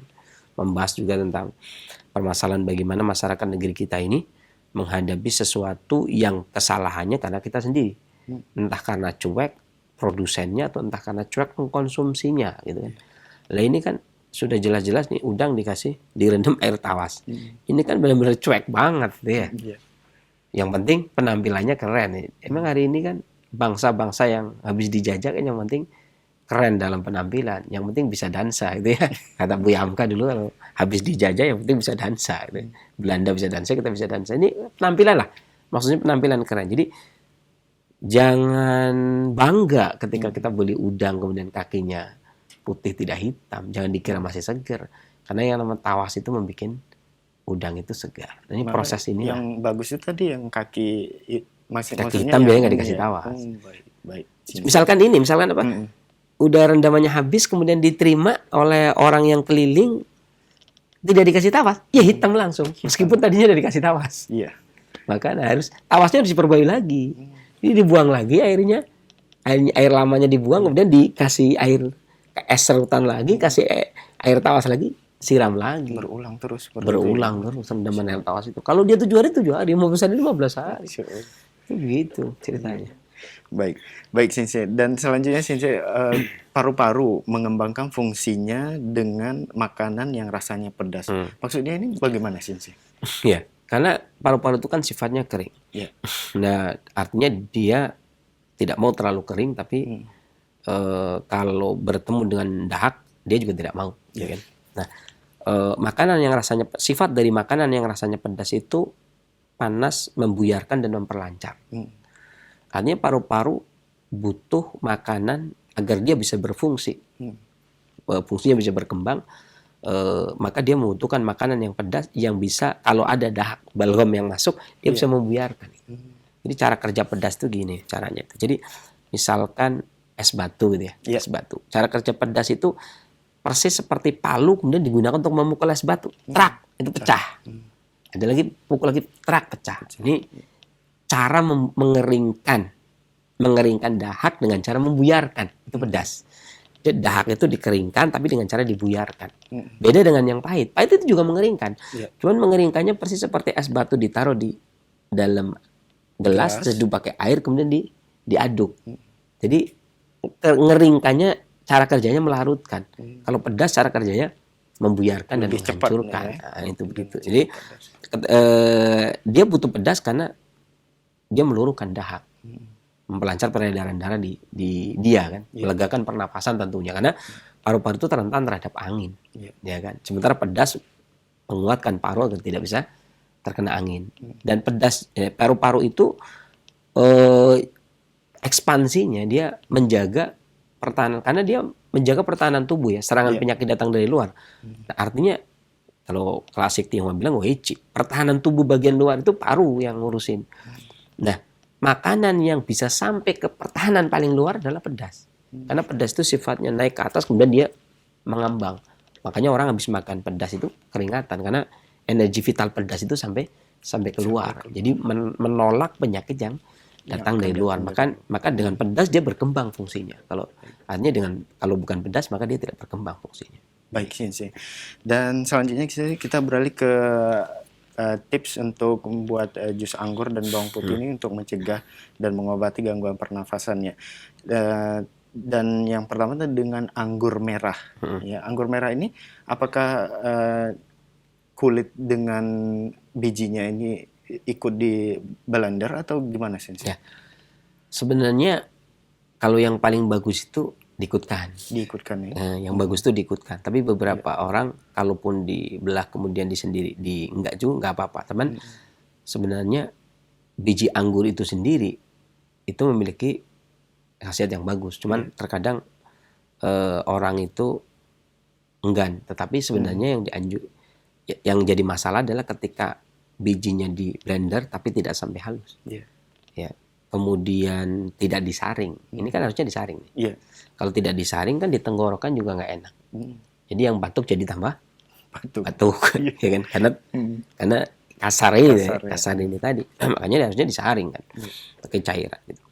Membahas juga tentang permasalahan bagaimana masyarakat negeri kita ini menghadapi sesuatu yang kesalahannya karena kita sendiri, entah karena cuek produsennya atau entah karena cuek mengkonsumsinya gitu kan. Lah ini kan sudah jelas-jelas nih udang dikasih direndam air tawas. Ini kan benar-benar cuek banget gitu ya. Yang penting penampilannya keren nih. Emang hari ini kan bangsa-bangsa yang habis dijajah kan yang penting keren dalam penampilan, yang penting bisa dansa gitu ya. Kata Bu Yamka dulu, kalau habis dijajah yang penting bisa dansa gitu. Belanda bisa dansa, kita bisa dansa. Ini penampilan lah, maksudnya penampilan keren. Jadi jangan bangga ketika kita beli udang kemudian kakinya putih tidak hitam, jangan dikira masih segar, karena yang namanya tawas itu membuat udang itu segar. Nah, ini proses ini yang bagus itu tadi yang kaki hitam biasanya nggak dikasih tawas. Baik. Misalkan apa? Udah rendamannya habis kemudian diterima oleh orang yang keliling tidak dikasih tawas, ya hitam langsung meskipun tadinya udah dikasih tawas. Iya. Maka tawasnya harus diperbaiki lagi. Ini dibuang lagi airnya. Air lamanya dibuang, kemudian dikasih air es serutan lagi, kasih air tawas lagi, siram lagi. Berulang terus rendaman air tawas itu. Kalau dia 7 hari 7 hari, 15 hari 15 hari. Itu gitu ceritanya. Baik Sensei. Dan selanjutnya Sensei, paru-paru mengembangkan fungsinya dengan makanan yang rasanya pedas. Maksudnya ini bagaimana Sensei? Ya, karena paru-paru itu kan sifatnya kering. Ya. Nah, artinya dia tidak mau terlalu kering, tapi kalau bertemu dengan dahak dia juga tidak mau. Ya kan? Nah, makanan yang rasanya, sifat dari makanan yang rasanya pedas itu panas, membuyarkan dan memperlancar. Artinya paru-paru butuh makanan agar dia bisa berfungsi, fungsinya bisa berkembang, maka dia membutuhkan makanan yang pedas yang bisa, kalau ada dahak balgam yang masuk, dia bisa membuyarkan. Jadi cara kerja pedas itu gini caranya. Jadi misalkan es batu gitu ya, es batu. Cara kerja pedas itu persis seperti palu kemudian digunakan untuk memukul es batu, trak, itu pecah. Ada lagi pukul lagi, trak, pecah. Ini cara mengeringkan dahak dengan cara membuyarkan, itu pedas. Jadi dahak itu dikeringkan tapi dengan cara dibuyarkan. Beda dengan yang pahit. Pahit itu juga mengeringkan. Cuman mengeringkannya persis seperti es batu ditaruh di dalam gelas, terus pakai air kemudian diaduk. Jadi ngeringkannya cara kerjanya melarutkan. Kalau pedas cara kerjanya membuyarkan dan menghancurkan. Nah, itu begitu. Jadi dia butuh pedas karena dia meluruhkan dahak, memperlancar peredaran darah di dia kan, melegakan pernapasan tentunya karena paru-paru itu rentan terhadap angin, ya kan. Sementara pedas menguatkan paru agar tidak bisa terkena angin. Dan pedas paru-paru itu ekspansinya dia menjaga pertahanan, karena dia menjaga pertahanan tubuh ya, serangan penyakit datang dari luar. Nah, artinya kalau klasik Tionghoa bilang weiqi, pertahanan tubuh bagian luar itu paru yang ngurusin. Nah, makanan yang bisa sampai ke pertahanan paling luar adalah pedas. Karena pedas itu sifatnya naik ke atas kemudian dia mengambang. Makanya orang habis makan pedas itu keringatan karena energi vital pedas itu sampai keluar. Jadi menolak penyakit yang datang dari luar. Maka dengan pedas dia berkembang fungsinya. Artinya kalau bukan pedas maka dia tidak berkembang fungsinya. Baik Sensei. Dan selanjutnya kita beralih ke tips untuk membuat jus anggur dan bawang putih ini untuk mencegah dan mengobati gangguan pernafasannya. Dan yang pertama itu dengan anggur merah. Ya, anggur merah ini apakah kulit dengan bijinya ini ikut di blender atau gimana Sensei? Ya. Sebenarnya kalau yang paling bagus itu diikutkan ya. Yang bagus itu diikutkan. Tapi beberapa orang kalaupun dibelah kemudian enggak juga enggak apa-apa. Teman, sebenarnya biji anggur itu sendiri itu memiliki khasiat yang bagus. Cuman terkadang orang itu enggan. Tetapi sebenarnya yang jadi masalah adalah ketika bijinya di blender tapi tidak sampai halus. Ya. Kemudian tidak disaring. Ini kan harusnya disaring. Kalau tidak disaring kan di tenggorokan juga nggak enak. Jadi yang batuk jadi tambah batuk, ya kan? Karena kasar ini tadi. Makanya harusnya disaring kan, pakai cairan. Gitu.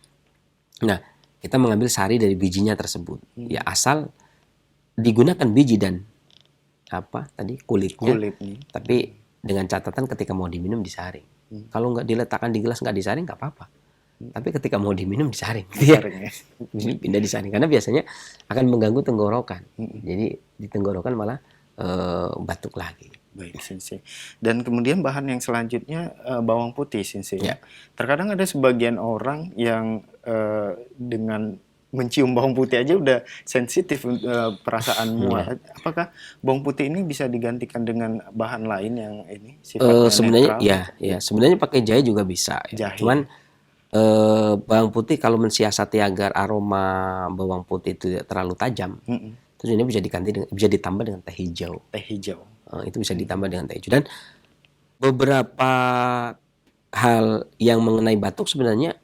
Nah, kita mengambil sari dari bijinya tersebut. Ya asal digunakan biji dan kulitnya. Tapi dengan catatan ketika mau diminum disaring. Kalau nggak diletakkan di gelas nggak disaring nggak apa-apa. Tapi ketika mau diminum disaring. Pindah disaring karena biasanya akan mengganggu tenggorokan. Jadi di tenggorokan malah batuk lagi. Baik, Sensei. Dan kemudian bahan yang selanjutnya bawang putih, Sensei. Ya. Terkadang ada sebagian orang yang dengan mencium bawang putih aja udah sensitif perasaan mual. Apakah bawang putih ini bisa digantikan dengan bahan lain yang ini sifatnya sebenarnya netral? Ya, sebenarnya pakai jahe juga bisa. Ya. Cuman bawang putih kalau mensiasati agar aroma bawang putih itu tidak terlalu tajam, terus ini bisa ditambah dengan teh hijau. Itu bisa ditambah dengan teh hijau. Dan beberapa hal yang mengenai batuk sebenarnya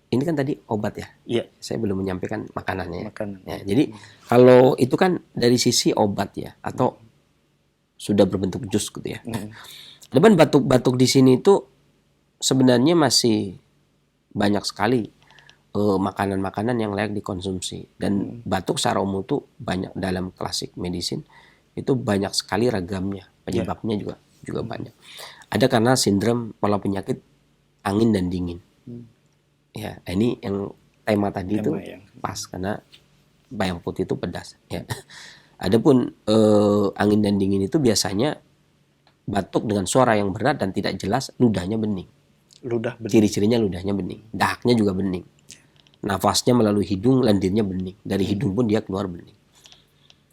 ini kan tadi obat ya. Saya belum menyampaikan makanannya. Ya, jadi kalau itu kan dari sisi obat ya, atau sudah berbentuk jus gitu ya. Dan batuk-batuk di sini itu sebenarnya masih banyak sekali makanan-makanan yang layak dikonsumsi. Dan batuk secara umum itu banyak dalam klasik medicine itu banyak sekali ragamnya, penyebabnya juga banyak. Ada karena sindrom pola penyakit angin dan dingin. Ya, ini yang tema tadi itu pas karena bawang putih itu pedas. Ya. Adapun angin dan dingin itu biasanya batuk dengan suara yang berat dan tidak jelas, ludahnya bening. Ciri-cirinya ludahnya bening, dahaknya juga bening. Nafasnya melalui hidung, lendirnya bening. Dari hidung pun dia keluar bening.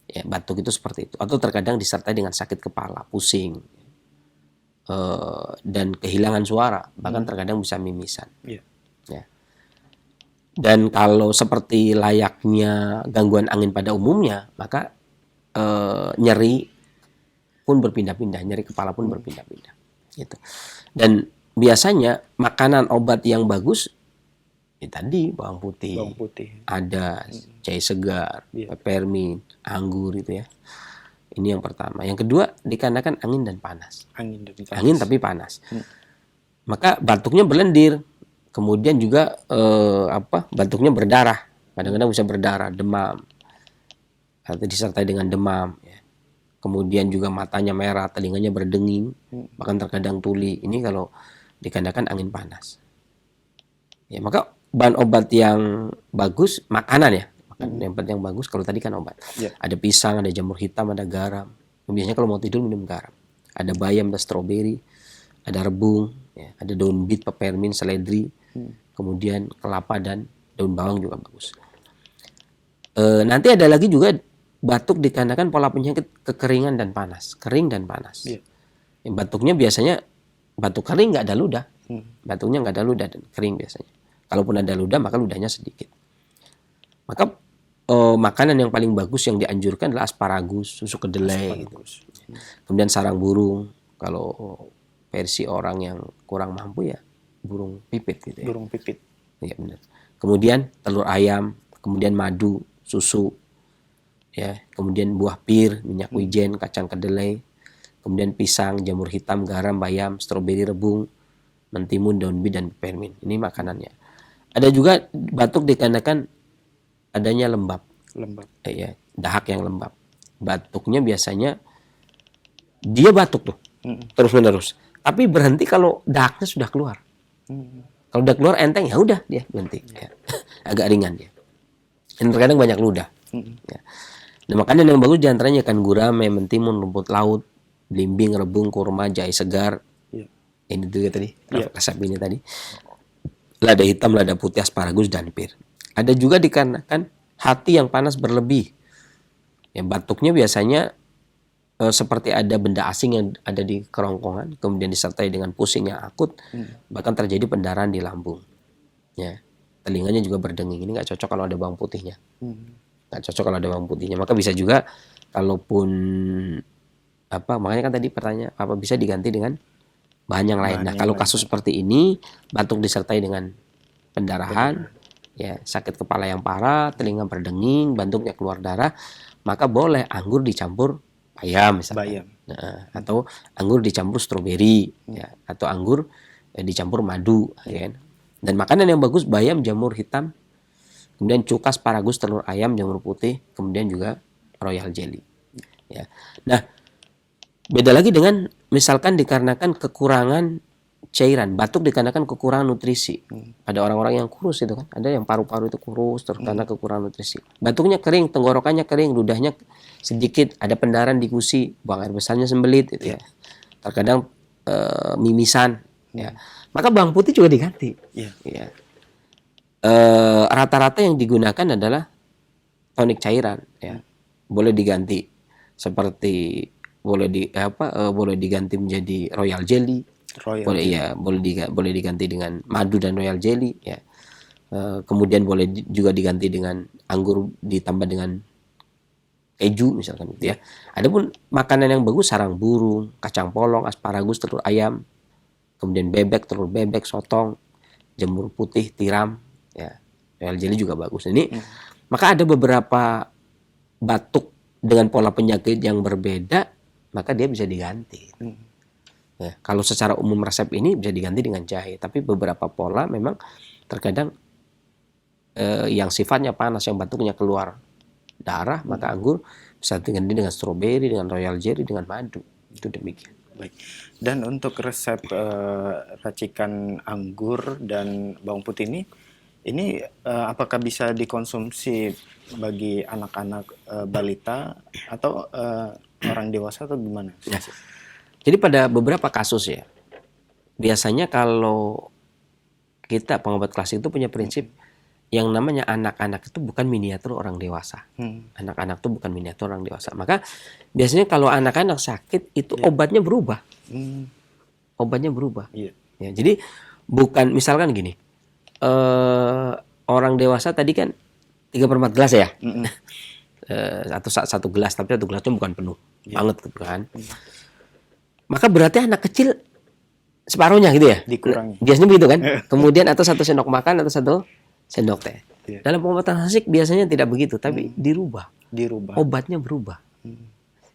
Ya, batuk itu seperti itu. Atau terkadang disertai dengan sakit kepala, pusing, dan kehilangan suara. Bahkan terkadang bisa mimisan. Ya. Dan kalau seperti layaknya gangguan angin pada umumnya, maka nyeri pun berpindah-pindah, nyeri kepala pun berpindah-pindah. Gitu. Dan biasanya makanan obat yang bagus tadi bawang putih, ada jahe segar, peppermint, anggur itu ya. Ini yang pertama. Yang kedua dikarenakan angin dan panas. Angin tapi panas. Maka batuknya berlendir. Kemudian juga batuknya berdarah. Kadang-kadang bisa berdarah, demam, atau disertai dengan demam. Ya. Kemudian juga matanya merah, telinganya berdenging, bahkan terkadang tuli. Ini kalau dikarenakan angin panas. Ya, maka bahan obat yang bagus, makanan ya. Yang penting yang bagus, kalau tadi kan obat. Ada pisang, ada jamur hitam, ada garam. Biasanya kalau mau tidur minum garam. Ada bayam, ada stroberi, ada rebung, ya. Ada daun bit, peppermint, seledri, kemudian kelapa dan daun bawang juga bagus. Nanti ada lagi juga batuk dikarenakan pola penyakit kekeringan dan panas. Kering dan panas. Batuknya biasanya batuk kering nggak ada ludah. Batuknya nggak ada ludah dan kering biasanya. Kalaupun ada ludah, maka ludahnya sedikit. Maka makanan yang paling bagus yang dianjurkan adalah asparagus, susu kedelai. Gitu. Kemudian sarang burung. Kalau versi orang yang kurang mampu ya burung pipit gitu ya. Burung pipit. Iya benar. Kemudian telur ayam, kemudian madu, susu. Ya, kemudian buah pir, minyak wijen, kacang kedelai, kemudian pisang, jamur hitam, garam, bayam, stroberi rebung, mentimun, daun bit dan peppermint. Ini makanannya. Ada juga batuk dikarenakan adanya lembab. Ya, dahak yang lembab. Batuknya biasanya dia batuk tuh terus-menerus. Tapi berhenti kalau dahaknya sudah keluar. Kalau udah keluar enteng ya udah dia berhenti. Ya. Agak ringan dia. Dan terkadang banyak ludah. Ya. Nah, makanan yang bagus diantaranya ikan gurame, mentimun, rumput laut, belimbing, rebung, kurma, jahe segar. Ini juga tadi resep ini tadi. Lada hitam, lada putih, asparagus dan pir. Ada juga dikarenakan hati yang panas berlebih. Ya, batuknya biasanya seperti ada benda asing yang ada di kerongkongan, kemudian disertai dengan pusing yang akut, bahkan terjadi pendarahan di lambung. Ya. telinganya juga berdenging. Ini nggak cocok kalau ada bawang putihnya. Nggak cocok kalau ada bawang putihnya. Maka bisa juga kalaupun makanya kan tadi pertanyaan apa bisa diganti dengan bahan yang lain. Nah, kalau kasus seperti ini, batuk disertai dengan pendarahan, ya sakit kepala yang parah, telinga berdenging, batuknya keluar darah, maka boleh anggur dicampur bayam misalnya. Nah, atau anggur dicampur stroberi, ya, atau anggur dicampur madu, ya kan? Dan makanan yang bagus bayam, jamur hitam, kemudian cuka, asparagus, telur ayam, jamur putih, kemudian juga royal jelly. Ya. Nah, beda lagi dengan misalkan dikarenakan kekurangan cairan, batuk dikarenakan kekurangan nutrisi. Ada orang-orang yang kurus itu kan, ada yang paru-paru itu kurus karena kekurangan nutrisi. Batuknya kering, tenggorokannya kering, ludahnya sedikit, ada pendarahan di gusi, buang air besarnya sembelit, gitu ya. Terkadang mimisan, ya. Maka bawang putih juga diganti. Ya. Rata-rata yang digunakan adalah tonik cairan, ya. Boleh diganti seperti boleh diganti menjadi royal jelly. Boleh diganti dengan madu dan royal jelly, ya. Kemudian boleh juga diganti dengan anggur ditambah dengan keju misalkan, gitu ya. Adapun makanan yang bagus, sarang burung, kacang polong, asparagus, telur ayam, kemudian bebek, telur bebek, sotong, jamur putih, tiram, ya. Royal jelly juga bagus. Ini maka ada beberapa batuk dengan pola penyakit yang berbeda, maka dia bisa diganti. Ya, kalau secara umum resep ini bisa diganti dengan jahe, tapi beberapa pola memang terkadang yang sifatnya panas, yang batuknya keluar darah, maka anggur bisa diganti dengan stroberi, dengan royal jelly, dengan madu. Itu demikian. Baik. Dan untuk resep racikan anggur dan bawang putih ini apakah bisa dikonsumsi bagi anak-anak balita atau orang dewasa atau gimana? Ya. Jadi pada beberapa kasus ya, biasanya kalau kita pengobat klasik itu punya prinsip yang namanya anak-anak itu bukan miniatur orang dewasa. Anak-anak itu bukan miniatur orang dewasa. Maka biasanya kalau anak-anak sakit itu obatnya berubah. Obatnya berubah. Ya, jadi bukan misalkan gini, orang dewasa tadi kan 3/4 gelas ya, atau satu gelas, tapi satu gelasnya bukan penuh banget gitu kan. Maka berarti anak kecil separuhnya gitu ya, dikurangi. Biasanya begitu kan. Kemudian atau 1 sendok makan atau 1 sendok teh. Dalam pengobatan klasik biasanya tidak begitu, tapi dirubah. Obatnya berubah.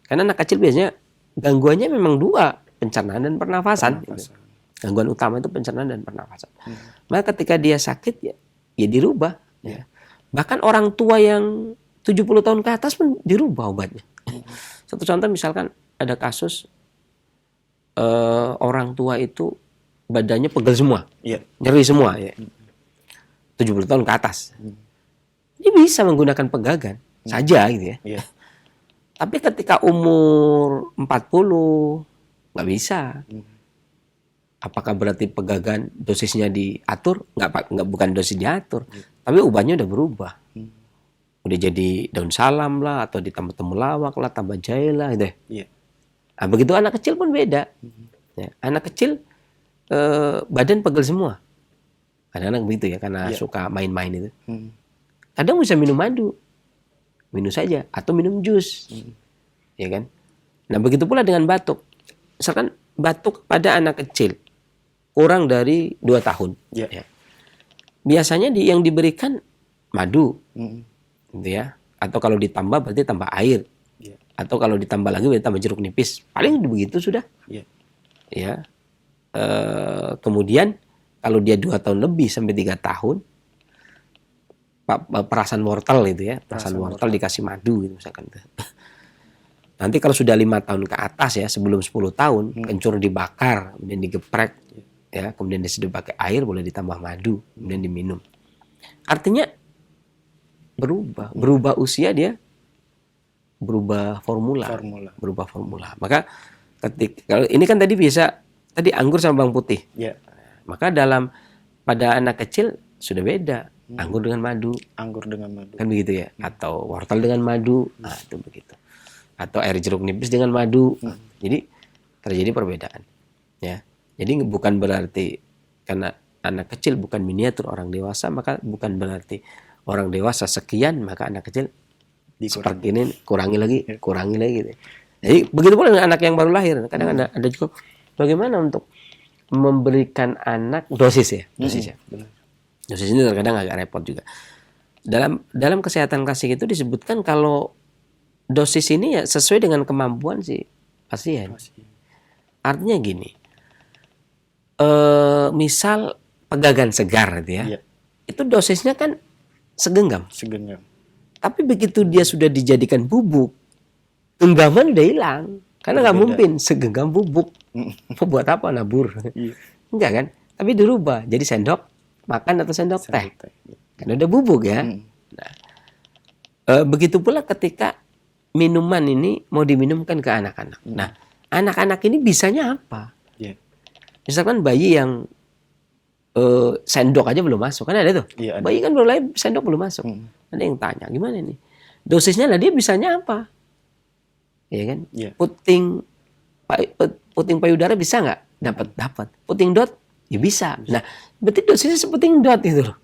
Karena anak kecil biasanya gangguannya memang 2, pencernaan dan pernafasan. Gitu. Gangguan utama itu pencernaan dan pernafasan. Maka ketika dia sakit ya dirubah. Ya. Bahkan orang tua yang 70 tahun ke atas pun dirubah obatnya. Satu contoh misalkan ada kasus orang tua itu badannya pegel semua, nyeri semua, 70 tahun ke atas. Dia bisa menggunakan pegangan saja gitu ya. Tapi ketika umur 40 nggak bisa. Apakah berarti pegangan dosisnya diatur? Nggak, bukan dosis diatur, tapi obatnya udah berubah. Udah jadi daun salam lah, atau ditambah temulawak lah, tambah jahe lah, gitu. Nah, begitu anak kecil pun beda. Ya, anak kecil badan pegel semua. Kadang-kadang begitu ya, karena suka main-main itu. Kadang bisa minum madu, minum saja, atau minum jus, ya kan. Nah begitu pula dengan batuk. Misalkan batuk pada anak kecil kurang dari 2 tahun, ya. Biasanya yang diberikan madu, gitu ya. Atau kalau ditambah berarti tambah air. Atau kalau ditambah lagi berarti tambah jeruk nipis. Paling begitu sudah. Ya. Kemudian kalau dia 2 tahun lebih sampai 3 tahun, perasan wortel itu ya, perasan wortel dikasih madu gitu misalkan. Nanti kalau sudah 5 tahun ke atas ya, sebelum 10 tahun, kencur dibakar, kemudian digeprek, ya, kemudian disedot pakai air, boleh ditambah madu, kemudian diminum. Artinya berubah usia dia, berubah formula. Maka kalau ini kan tadi anggur sama bawang putih. Maka pada anak kecil sudah beda, anggur dengan madu. Kan begitu ya, atau wortel dengan madu, nah itu begitu. Atau air jeruk nipis dengan madu. Jadi terjadi perbedaan, ya. Jadi bukan berarti karena anak kecil bukan miniatur orang dewasa, maka bukan berarti orang dewasa sekian maka anak kecil seperti ini, kurangi lagi gitu. Jadi begitu pula dengan anak yang baru lahir. Kadang ada juga bagaimana untuk memberikan anak dosis ya. Dosis ini terkadang agak repot juga. Dalam kesehatan klasik itu disebutkan kalau dosis ini ya sesuai dengan kemampuan si pasien. Artinya gini, misal pegagan segar gitu ya, itu dosisnya kan segenggam. Tapi begitu dia sudah dijadikan bubuk, genggaman udah hilang. Karena nggak mungkin segenggam bubuk. Buat apa nabur? Enggak kan? Tapi dirubah jadi sendok makan atau sendok teh. Karena udah bubuk ya. Nah, begitu pula ketika minuman ini mau diminumkan ke anak-anak. Nah, anak-anak ini bisanya apa? Misalkan bayi yang sendok aja belum masuk, kan ada tuh. Bayi kan baru lahir sendok belum masuk. Ada yang tanya, gimana nih? Dosisnya lah dia bisanya apa? Ya kan? Puting payudara bisa nggak? Dapat. Puting dot? Ya bisa. Nah, berarti dosisnya seputing dot itu loh.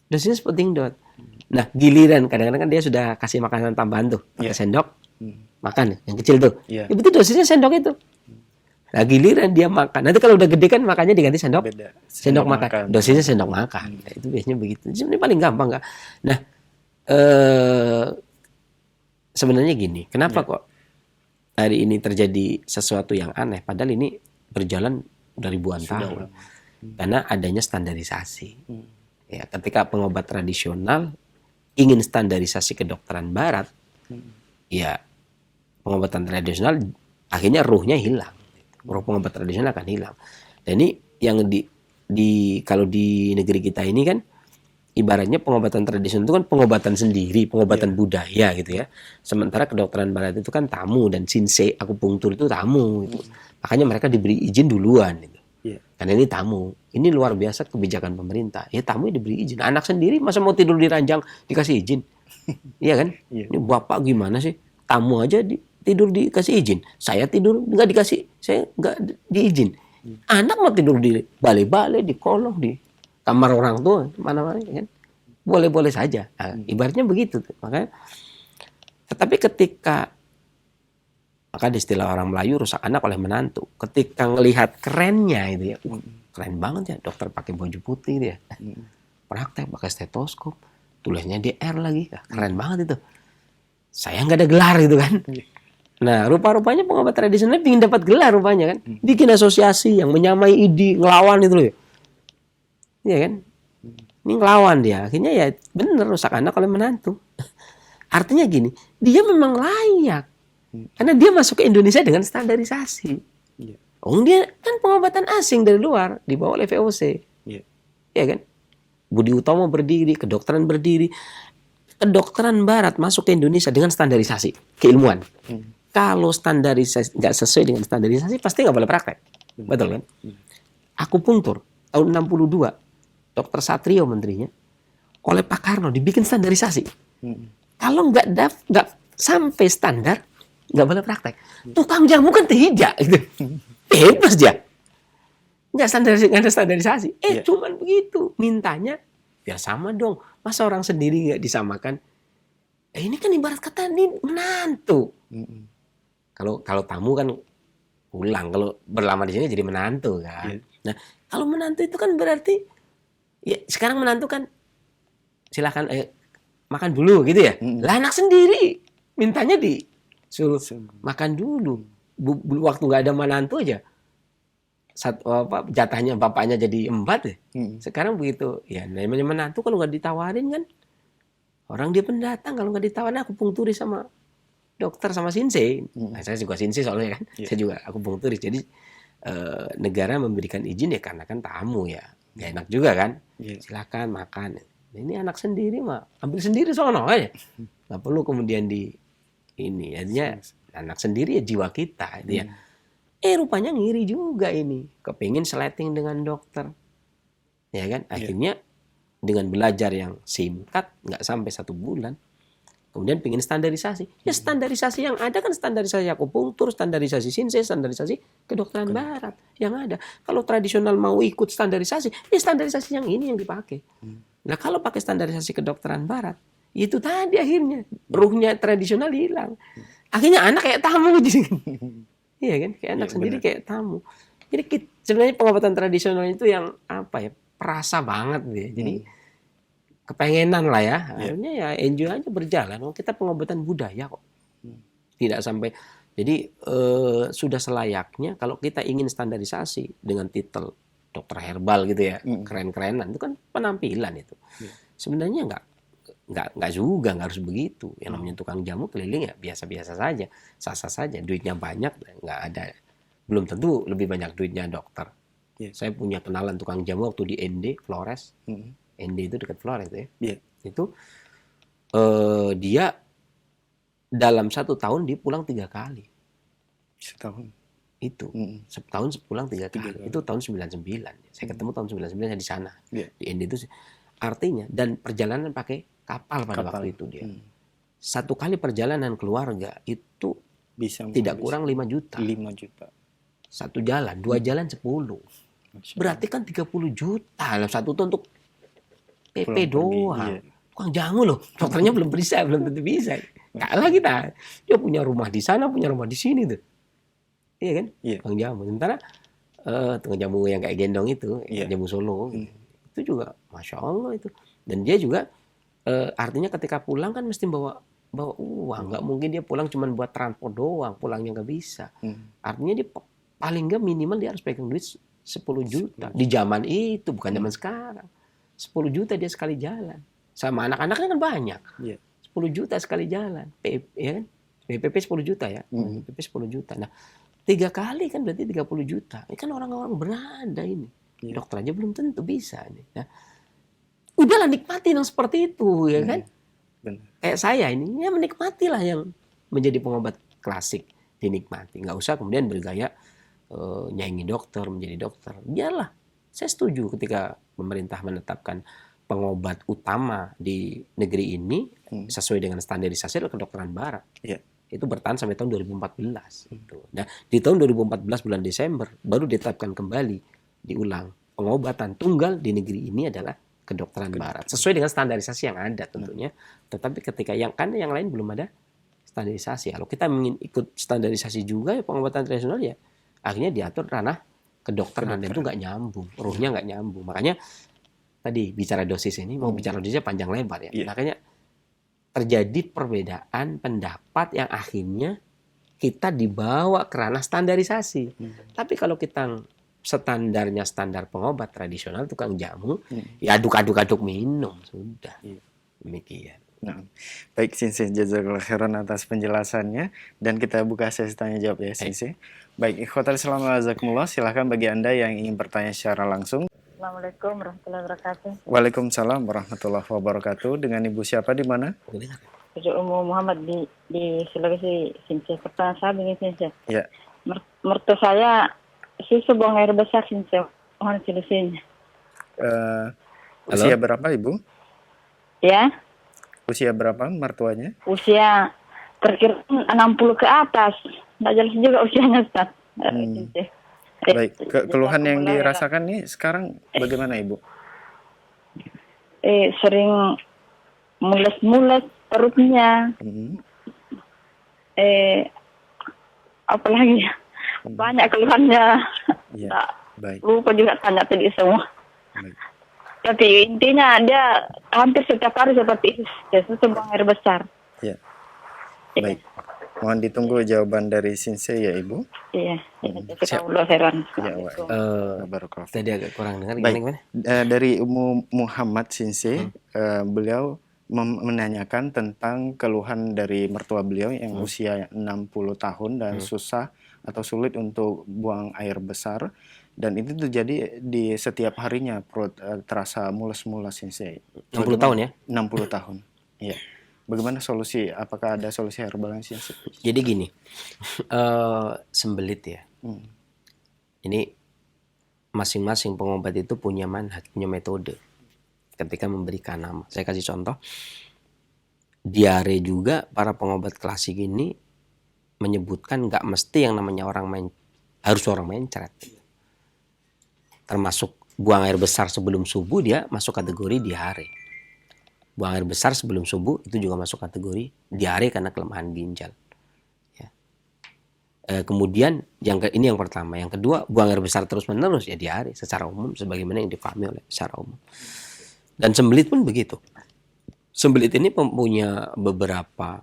Dosisnya seputing dot. Nah, giliran kadang-kadang kan dia sudah kasih makanan tambahan tuh, pakai sendok, makan yang kecil tuh. Ya berarti dosisnya sendok itu. Nah, giliran dia makan. Nanti kalau udah gede kan makannya diganti sendok. Sendok makan. Dosisnya sendok makan. Nah, itu biasanya begitu. Ini paling gampang nggak? Nah, sebenarnya gini, kenapa kok hari ini terjadi sesuatu yang aneh? Padahal ini berjalan dari ribuan tahun. Karena adanya standarisasi. Ya, ketika pengobat tradisional ingin standarisasi kedokteran barat, ya pengobatan tradisional akhirnya ruhnya hilang. Ruh pengobat tradisional akan hilang. Dan ini yang kalau di negeri kita ini kan ibaratnya pengobatan tradisional itu kan pengobatan sendiri, pengobatan budaya gitu ya. Sementara kedokteran barat itu kan tamu, dan shinsei akupunktur itu tamu gitu. Makanya mereka diberi izin duluan gitu. Karena ini tamu. Ini luar biasa kebijakan pemerintah. Ya tamu diberi izin. Anak sendiri masa mau tidur di ranjang dikasih izin? Iya kan? Ini bapak gimana sih? Tamu aja tidur dikasih izin. Saya tidur nggak dikasih, saya nggak diizin. Anak mau tidur di balai-balai, di kolong, di kamar orang tua, mana-mana kan? Boleh-boleh saja. Nah, ibaratnya begitu. Makanya, tetapi ketika, maka di istilah orang Melayu rusak anak oleh menantu. Ketika ngelihat kerennya itu ya, keren banget ya, dokter pakai baju putih dia, praktek pakai stetoskop, tulisnya DR lagi, keren banget itu. Saya nggak ada gelar gitu kan. Nah, rupa-rupanya pengobat tradisional ingin dapat gelar rupanya kan. Bikin asosiasi yang menyamai ID, ngelawan itu loh ya. Iya kan? Ini ngelawan dia. Akhirnya ya bener rusak anak oleh menantu. Artinya gini, dia memang layak. Karena dia masuk ke Indonesia dengan standarisasi. Oh, dia kan pengobatan asing dari luar, dibawa oleh VOC. Iya kan? Budi Utomo berdiri, kedokteran berdiri. Kedokteran barat masuk ke Indonesia dengan standarisasi, keilmuan. Kalau standarisasi nggak sesuai dengan standarisasi, pasti nggak boleh praktek. Betul kan? Akupunktur tahun 62, Dr. Satrio menterinya, oleh Pak Karno dibikin standarisasi. Kalau nggak sampai standar, nggak boleh praktek. Tukang jamu kan tidak, gitu. Bebas dia. Nggak ada standarisasi. Cuman begitu. Mintanya, ya sama dong. Masa orang sendiri nggak disamakan? Ini kan ibarat kata ini menantu. Kalau tamu kan pulang, kalau berlama di sini jadi menantu kan. Nah, kalau menantu itu kan berarti ya sekarang menantu kan silakan makan dulu gitu ya. Lah anak sendiri mintanya disuruh makan dulu. Waktu nggak ada menantu aja jatahnya bapaknya jadi 4 ya. Sekarang begitu. Ya namanya menantu kalau nggak ditawarin kan orang dia pendatang, kalau nggak ditawarin akupunkturis sama dokter sama shinsei. Nah, saya juga shinsei soalnya kan. Saya juga akupunkturis. Jadi negara memberikan izin ya karena kan tamu ya. Ya enak juga kan. Silakan makan. Ini anak sendiri mah ambil sendiri sono aja. Nggak perlu kemudian ini. Artinya anak sendiri ya jiwa kita. Gitu ya. Rupanya ngiri juga ini. Kepingin sleting dengan dokter. Ya kan. Akhirnya dengan belajar yang singkat nggak sampai 1 bulan. Kemudian pengen standarisasi. Ya standarisasi yang ada kan standarisasi akupunktur, standarisasi Shinsei, standarisasi kedokteran barat yang ada. Kalau tradisional mau ikut standarisasi, ya standarisasi yang ini yang dipakai. Nah kalau pakai standarisasi kedokteran barat, itu tadi akhirnya ruhnya tradisional hilang. Akhirnya anak kayak tamu jadi. Iya kan? Kayak anak sendiri kayak tamu. Jadi sebenarnya pengobatan tradisional itu yang apa ya? Perasa banget ya. Jadi kepengenan lah ya. Akhirnya ya enjoy aja berjalan. Oh, kita pengobatan budaya kok. Tidak sampai. Jadi sudah selayaknya kalau kita ingin standarisasi dengan titel dokter herbal gitu ya, keren-kerenan itu kan penampilan itu. Sebenarnya nggak juga, nggak harus begitu. Yang namanya tukang jamu keliling ya biasa-biasa saja, sah-sah saja. Duitnya banyak, nggak ada. Belum tentu lebih banyak duitnya dokter. Saya punya kenalan tukang jamu waktu di ND Flores. ND itu dekat Flores ya. Itu dia dalam 1 tahun dia pulang 3 kali. Setahun. Itu setahun pulang 3 kali. Itu tahun 99. Saya ketemu tahun 99 saya di sana. Di ND itu artinya dan perjalanan pakai kapal pada waktu itu dia. 1 kali perjalanan keluarga itu bisa tidak kurang 5 juta. 5 juta. 1 jalan, 2 jalan 10. Berarti kan 30 juta dalam 1 tahun untuk PP doang. Tukang jamu loh, dokternya belum bisa, belum tentu bisa. Kalah kita. Dia punya rumah di sana, punya rumah di sini tuh. Iya kan? Tukang jamu. Sementara tukang jamu yang kayak gendong itu, jamu Solo, itu juga Masya Allah itu. Dan dia juga artinya ketika pulang kan mesti bawa uang. Nggak mungkin dia pulang cuma buat transport doang, pulangnya nggak bisa. Artinya dia paling nggak minimal dia harus pegang duit 10 juta. Di zaman itu, bukan zaman sekarang. 10 juta dia sekali jalan. Sama anak-anaknya kan banyak. 10 juta sekali jalan. Ya kan? PPP 10 juta ya. PPP 10 juta. Nah, 3 kali kan berarti 30 juta. Ini kan orang-orang berada ini. Dokter aja belum tentu bisa. Nah, udahlah nikmati yang seperti itu ya kan. Kayak saya ini, ya menikmatilah yang menjadi pengobat klasik. Dinikmati. Nggak usah kemudian bergaya nyaingi dokter, menjadi dokter. Biarlah. Saya setuju ketika pemerintah menetapkan pengobat utama di negeri ini sesuai dengan standarisasi adalah kedokteran barat. Itu bertahan sampai tahun 2014. Nah, di tahun 2014 bulan Desember baru ditetapkan kembali diulang pengobatan tunggal di negeri ini adalah kedokteran barat sesuai dengan standarisasi yang ada tentunya. Tetapi ketika yang lain belum ada standarisasi. Kalau kita ingin ikut standarisasi juga ya pengobatan tradisional ya akhirnya diatur ranah kedokteran dan itu nggak nyambung, ruhnya nggak nyambung. Makanya tadi bicara dosis ini mau bicara dosisnya panjang lebar ya. Makanya terjadi perbedaan pendapat yang akhirnya kita dibawa ke ranah standarisasi. Tapi kalau kita standarnya standar pengobat tradisional tukang jamu, ya aduk-aduk minum sudah. Demikian. Nah, baik Shinsei, jazakallahu khairan atas penjelasannya dan kita buka sesi tanya jawab ya Shinsei. Baik, ikhwatal Islam wa jazakumullah, silahkan bagi Anda yang ingin bertanya secara langsung. Assalamualaikum warahmatullahi wabarakatuh. Waalaikumsalam warahmatullahi wabarakatuh. Dengan Ibu siapa di mana? Ibu Ummu Muhammad di Sulawesi, Shinsei. Pertanyaan saya begini, Shinsei. Ya. Mertua saya susu buang air besar, Shinsei. Mohon solusinya. Usia berapa Ibu? Ya. Usia berapa mertuanya? Usia terkira 60 ke atas. Tidak jelas juga usianya, Ustaz. Baik, keluhan yang dirasakan nih sekarang bagaimana Ibu? Sering mules-mules perutnya. Apalagi banyak keluhannya. Ya, baik. Lupa juga tanya tadi semua. Baik. Tapi intinya dia hampir setiap hari seperti itu. Susu buang air besar. Ya. Baik. Mohon ditunggu jawaban dari Shinsei ya Ibu. Iya. Jazakallahu khairan. Tadi agak kurang dengar gimana? Dari Ummu Muhammad Shinsei, beliau menanyakan tentang keluhan dari mertua beliau yang usia 60 tahun dan susah atau sulit untuk buang air besar dan itu terjadi di setiap harinya perut terasa mules-mules Shinsei. 60 tahun ya? 60 tahun. Iya. Bagaimana solusi? Apakah ada solusi herbal yang Shinsei? Jadi gini, sembelit ya. Ini masing-masing pengobat itu punya manhaj, punya metode ketika memberikan nama. Saya kasih contoh. diare juga para pengobat klasik ini menyebutkan nggak mesti yang namanya harus orang mencret. Termasuk buang air besar sebelum subuh dia masuk kategori diare. Buang air besar sebelum subuh itu juga masuk kategori diare karena kelemahan ginjal. Ya. Kemudian ini yang pertama, yang kedua buang air besar terus menerus ya diare secara umum sebagaimana yang dipahami oleh secara umum. Dan sembelit pun begitu. Sembelit ini punya beberapa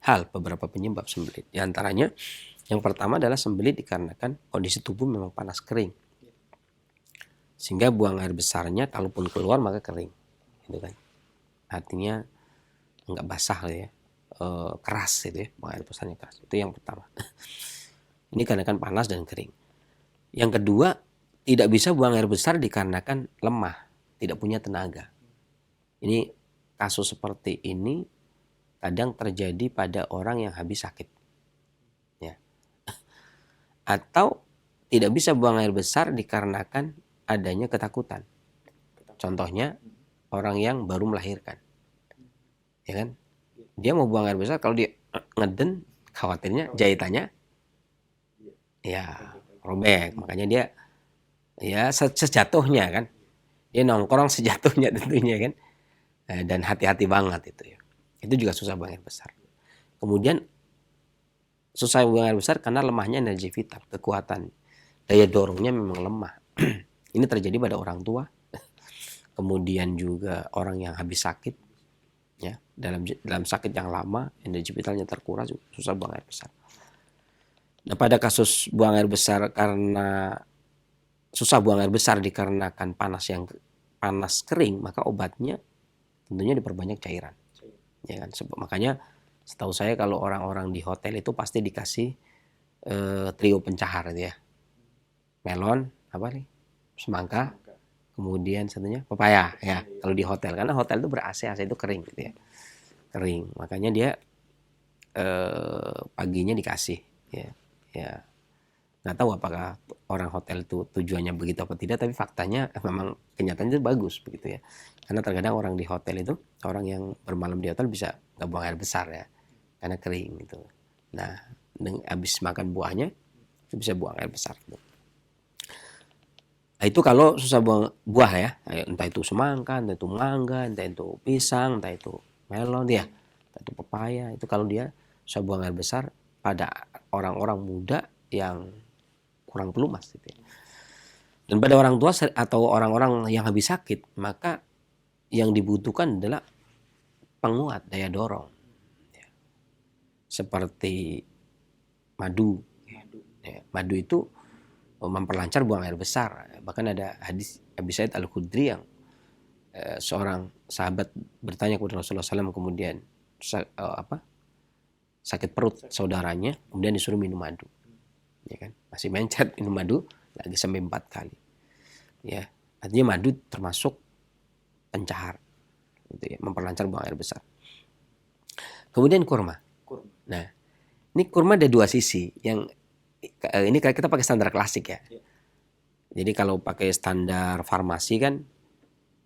hal, beberapa penyebab sembelit. Di antaranya yang pertama adalah sembelit dikarenakan kondisi tubuh memang panas kering. Sehingga buang air besarnya kalaupun keluar maka kering. Gitu kan. Artinya enggak basah ya. Keras gitu ya, buang air besarnya keras. Itu yang pertama. Ini dikarenakan panas dan kering. Yang kedua, tidak bisa buang air besar dikarenakan lemah, tidak punya tenaga. Ini kasus seperti ini kadang terjadi pada orang yang habis sakit. Ya. Atau tidak bisa buang air besar dikarenakan adanya ketakutan. Contohnya orang yang baru melahirkan. Ya kan? Dia mau buang air besar, kalau dia ngeden khawatirnya jahitannya ya robek. Makanya dia ya sejatuhnya kan. Dia nongkrong sejatuhnya tentunya kan. Dan hati-hati banget itu ya. Itu juga susah buang air besar. Kemudian susah buang air besar karena lemahnya energi vital, kekuatan. Daya dorongnya memang lemah. Ini terjadi pada orang tua. Kemudian juga orang yang habis sakit. Ya, dalam sakit yang lama, energi vitalnya terkuras, susah buang air besar. Nah, pada kasus buang air besar karena susah buang air besar dikarenakan panas kering, maka obatnya tentunya diperbanyak cairan. Ya kan? Makanya setahu saya kalau orang-orang di hotel itu pasti dikasih trio pencahar gitu ya. Melon, semangka, kemudian satunya pepaya ya. Kalau di hotel, karena hotel itu ber-AC, AC itu kering gitu ya. Kering. Makanya dia paginya dikasih ya. Ya. Nggak tahu apakah orang hotel itu tujuannya begitu apa tidak, tapi faktanya memang kenyataannya itu bagus begitu ya. Karena terkadang orang di hotel itu, orang yang bermalam di hotel bisa nggak buang air besar ya, karena kering gitu. Nah, habis makan buahnya itu bisa buang air besar. Gitu. Nah, itu kalau susah buang buah ya, entah itu semangka, entah itu mangga, entah itu pisang, entah itu melon ya, entah itu pepaya. Itu kalau dia susah buang air besar pada orang-orang muda yang kurang pelumas gitu ya. Dan pada orang tua atau orang-orang yang habis sakit, maka yang dibutuhkan adalah penguat daya dorong. Ya. Seperti madu. Ya. Madu itu memperlancar buang air besar. Bahkan ada hadis Abi Sa'id Al-Khudri yang seorang sahabat bertanya kepada Rasulullah SAW, kemudian sakit perut saudaranya, kemudian disuruh minum madu. Ya kan? Masih mencet minum madu lagi sampai 4 kali. Ya, artinya madu termasuk pencahar, gitu ya, memperlancar buang air besar. Kemudian kurma. Nah, ini kurma ada 2 sisi. Yang ini kita pakai standar klasik ya. Jadi kalau pakai standar farmasi kan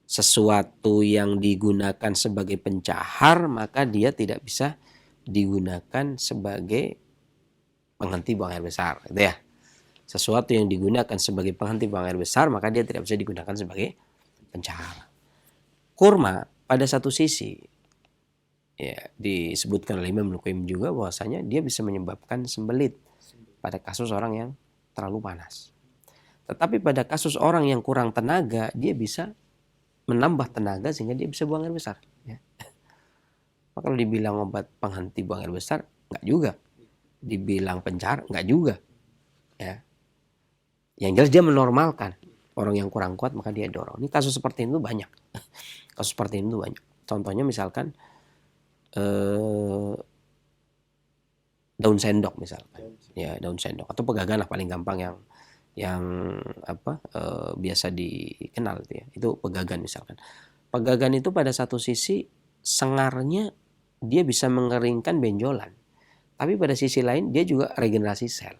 sesuatu yang digunakan sebagai pencahar maka dia tidak bisa digunakan sebagai penghenti buang air besar, gitu ya. Sesuatu yang digunakan sebagai penghenti buang air besar maka dia tidak bisa digunakan sebagai pencahar. Kurma pada satu sisi ya disebutkan oleh Imam Al-Qayyim juga bahwasanya dia bisa menyebabkan sembelit pada kasus orang yang terlalu panas. Tetapi pada kasus orang yang kurang tenaga dia bisa menambah tenaga sehingga dia bisa buang air besar. Ya. Maka kalau dibilang obat penghenti buang air besar enggak juga. Dibilang pencahar enggak juga. Ya. Yang jelas dia menormalkan. Orang yang kurang kuat maka dia dorong. Ini kasus seperti itu banyak. Kasus seperti itu banyak. Contohnya misalkan daun sendok misalkan. Ya, daun sendok atau pegagan lah paling gampang yang biasa dikenal itu ya. Itu pegagan misalkan. Pegagan itu pada satu sisi sengarnya dia bisa mengeringkan benjolan. Tapi pada sisi lain dia juga regenerasi sel.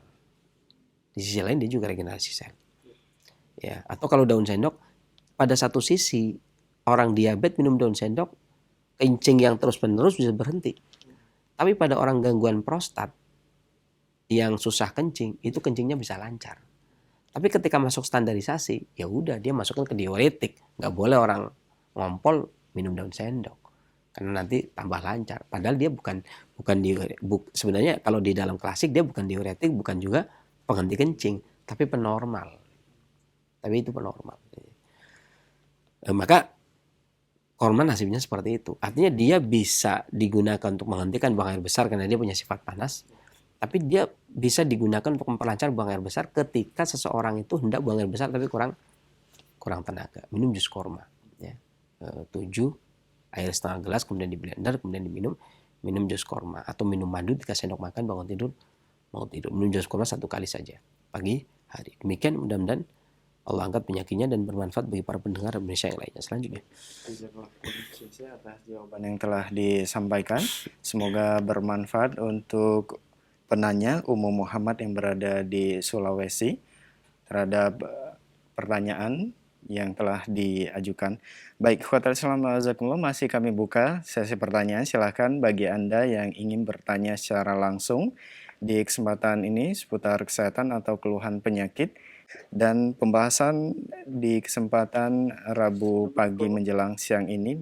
Di sisi lain dia juga regenerasi sel. Ya, atau kalau daun sendok pada satu sisi orang diabetes minum daun sendok kencing yang terus-menerus bisa berhenti. Tapi pada orang gangguan prostat yang susah kencing, itu kencingnya bisa lancar. Tapi ketika masuk standarisasi, ya udah dia masukkan ke diuretik. Nggak boleh orang ngompol minum daun sendok, karena nanti tambah lancar. Padahal dia sebenarnya kalau di dalam klasik dia bukan diuretik, bukan juga penghenti kencing, tapi penormal. Tapi itu penormal. Maka korma nasibnya seperti itu. Artinya dia bisa digunakan untuk menghentikan buang air besar karena dia punya sifat panas. Tapi dia bisa digunakan untuk memperlancar buang air besar ketika seseorang itu hendak buang air besar tapi kurang tenaga. Minum jus korma. Ya. 7 air setengah gelas, kemudian di blender, kemudian diminum. Minum jus korma. Atau minum madu 3 sendok makan bangun tidur. Mau tidur. Minum jus korma 1 kali saja. Pagi hari. Demikian mudah-mudahan Allah angkat penyakitnya dan bermanfaat bagi para pendengar Indonesia yang lainnya. Selanjutnya. Atas jawaban yang telah disampaikan. Semoga bermanfaat untuk penanya Ummu Muhammad yang berada di Sulawesi terhadap pertanyaan yang telah diajukan. Baik, khotul Islam masih kami buka sesi pertanyaan. Silakan bagi Anda yang ingin bertanya secara langsung di kesempatan ini seputar kesehatan atau keluhan penyakit, dan pembahasan di kesempatan Rabu pagi menjelang siang ini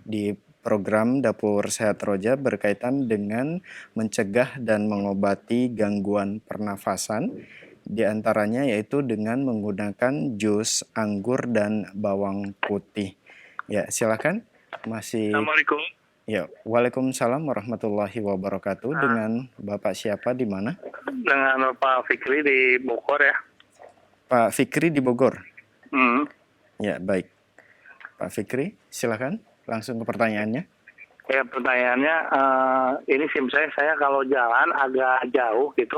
di program Dapur Sehat Roja berkaitan dengan mencegah dan mengobati gangguan pernafasan, di antaranya yaitu dengan menggunakan jus anggur dan bawang putih. Ya, silakan. Assalamualaikum. Ya, waalaikumsalam warahmatullahi wabarakatuh. Dengan Bapak siapa di mana? Dengan Pak Fikri di Bogor ya. Pak Fikri di Bogor. Ya, baik. Pak Fikri, silakan. Langsung ke pertanyaannya. Ya, pertanyaannya ini SIM saya kalau jalan agak jauh gitu,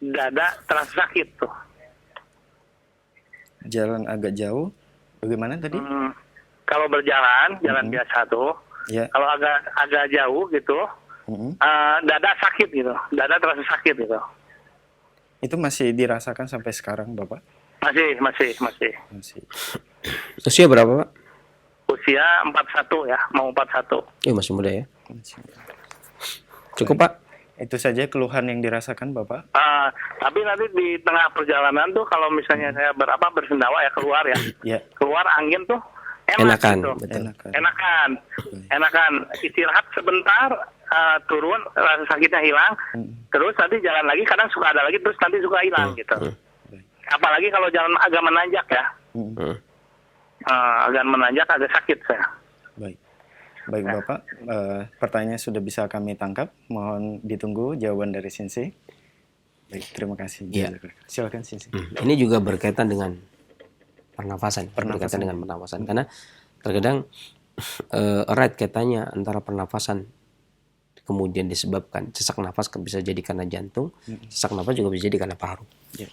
dada terasa sakit tuh. Jalan agak jauh, bagaimana tadi? Kalau berjalan, jalan biasa tuh. Ya. Kalau agak jauh gitu, dada sakit gitu, dada terasa sakit gitu. Itu masih dirasakan sampai sekarang, Bapak? Masih. Usia berapa, Pak? Usia 41 ya, mau 41. Masih muda ya. Cukup, Pak. Itu saja keluhan yang dirasakan, Bapak? Tapi nanti di tengah perjalanan tuh kalau misalnya saya bersendawa ya keluar ya. Ya. Keluar angin tuh Enakan, gitu. betul. Enakan. Istirahat sebentar, turun, rasa sakitnya hilang. Terus nanti jalan lagi, kadang suka ada lagi, terus nanti suka hilang gitu. Apalagi kalau jalan agak menanjak ya. Agak menanjak, agak sakit saya. Baik Bapak, pertanyaan sudah bisa kami tangkap. Mohon ditunggu jawaban dari Sinsi. Baik, terima kasih. Ya. Silakan Sinsi. Ini juga berkaitan dengan pernafasan. Karena terkadang erat kaitannya antara pernafasan kemudian disebabkan sesak nafas bisa jadi karena jantung, sesak nafas juga bisa jadi karena paru. Ya.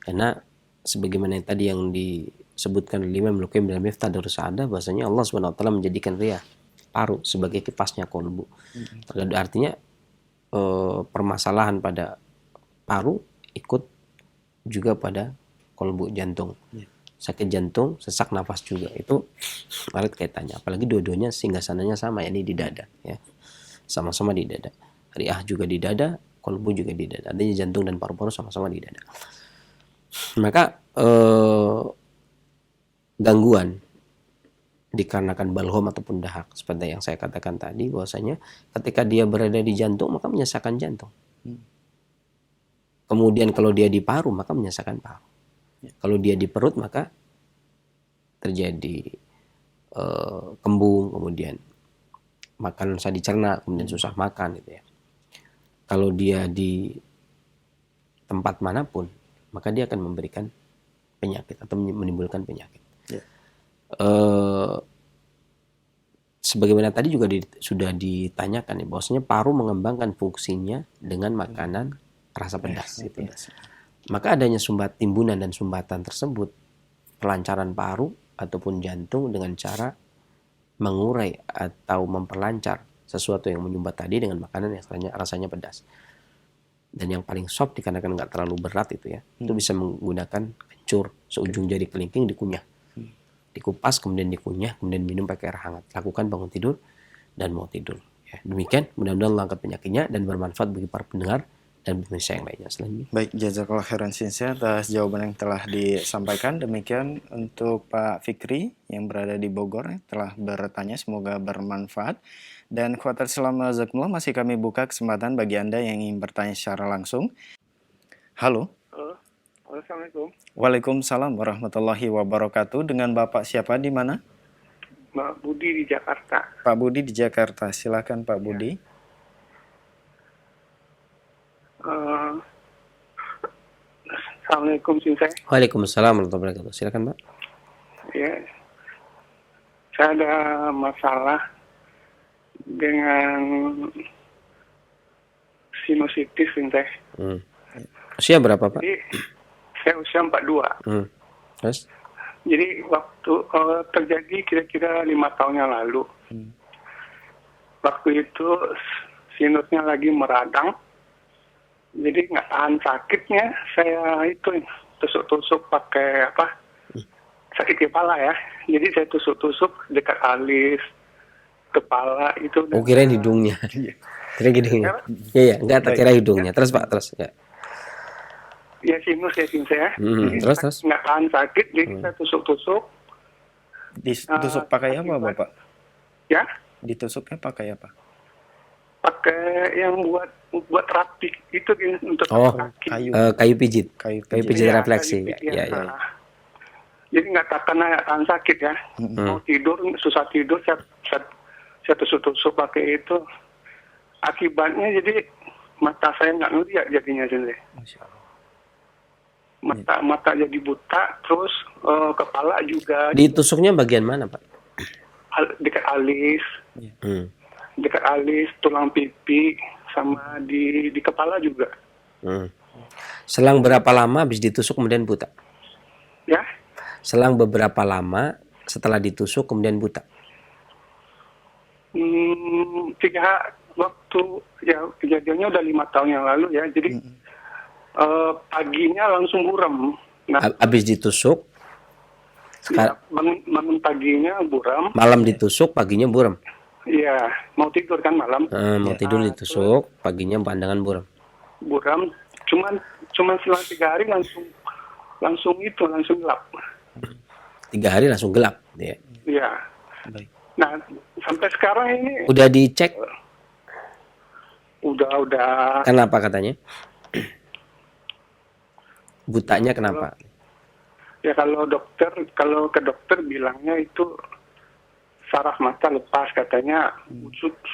Karena sebagaimana tadi yang disebutkan oleh Imam Luqaim dalam Miftah Darus Sa'adah, bahwasanya Allah SWT menjadikan riah paru sebagai kipasnya kolbu. Artinya permasalahan pada paru ikut juga pada kolbu jantung. Sakit jantung, sesak nafas juga itu erat kaitannya. Apalagi dua-duanya singgasananya sama, yakni di dada. Ya. Sama-sama di dada. Riah juga di dada, kolbu juga di dada. Artinya jantung dan paru-paru sama-sama di dada. Maka gangguan dikarenakan balhom ataupun dahak seperti yang saya katakan tadi, bahwasanya ketika dia berada di jantung maka menyesakkan jantung. Kemudian kalau dia di paru maka menyesakkan paru. Kalau dia di perut maka terjadi kembung, kemudian makan susah dicerna, kemudian susah makan gitu ya. Kalau dia di tempat manapun maka dia akan memberikan penyakit atau menimbulkan penyakit. Sebagaimana tadi juga sudah ditanyakan ya, bahwasanya paru mengembangkan fungsinya dengan makanan rasa pedas gitu ya. Maka adanya timbunan dan sumbatan tersebut, pelancaran paru ataupun jantung dengan cara mengurai atau memperlancar sesuatu yang menyumbat tadi dengan makanan yang rasanya pedas. Dan yang paling soft dikarenakan nggak terlalu berat itu ya, itu bisa menggunakan kencur seujung jari kelingking dikunyah. Dikupas kemudian dikunyah, kemudian minum pakai air hangat. Lakukan bangun tidur dan mau tidur. Ya, demikian, mudah-mudahan Allah angkat penyakitnya dan bermanfaat bagi para pendengar dan pemirsa yang lainnya. Selanjutnya. Baik, jazakallah khairan Sinse atas jawaban yang telah disampaikan. Demikian untuk Pak Fikri yang berada di Bogor yang telah bertanya, semoga bermanfaat. Dan Khoatir Selama Zakumullah, masih kami buka kesempatan bagi Anda yang ingin bertanya secara langsung. Halo. Assalamualaikum. Waalaikumsalam warahmatullahi wabarakatuh. Dengan Bapak siapa di mana? Mbak Budi di Jakarta. Pak Budi di Jakarta. Silakan Pak Budi. Assalamualaikum Sinse. Waalaikumsalam warahmatullahi wabarakatuh. Silakan, Pak. Ya, saya ada masalah dengan sinusitis Sinse. Usia berapa, Pak? Jadi saya usia 42. Terus? Jadi waktu terjadi kira-kira 5 tahun yang lalu. Waktu itu sinusnya lagi meradang. Jadi nggak tahan sakitnya, saya itu tusuk-tusuk pakai sakit kepala ya. Jadi saya tusuk-tusuk dekat alis, kepala itu. Oh, kirain hidungnya. Kira hidungnya. Iya, enggak tak kira hidungnya. Terus, Pak, terus. Ya. Ya sinus ya. Jadi terus. nggak tahan sakit, jadi saya tusuk-tusuk. Ditusuk pakai apa, Bapak? Ya? Ditusuknya pakai apa? Pakai yang buat rapi itu untuk kaki. Kayu pijit. Kayu pijit Iya, refleksi. kayu pijit, Ya. Jadi nggak tahan sakit ya. Mau tidur susah tidur, saya tusuk-tusuk pakai itu. Akibatnya jadi mata saya nggak ngeliat jadinya sendiri. Masya Allah. Mata jadi buta, terus kepala juga Ditusuknya bagian mana, Pak? dekat alis, dekat alis, tulang pipi, sama di kepala juga. Selang berapa lama habis ditusuk kemudian buta? Ya, Selang beberapa lama setelah ditusuk kemudian buta? 3 waktu ya kejadiannya udah 5 tahun yang lalu ya. Jadi paginya langsung buram. Nah, Habis ditusuk, ya, bangun paginya buram. malam ditusuk, paginya buram. Iya, mau tidur kan malam. Mau tidur ditusuk, paginya pandangan buram. Buram. Cuman selang 3 hari langsung gelap. 3 hari langsung gelap. Ya. Iya. Baik. Nah, sampai sekarang ini Udah dicek? udah. Kenapa katanya? Butanya kenapa? Ya kalau ke dokter bilangnya itu saraf mata lepas katanya,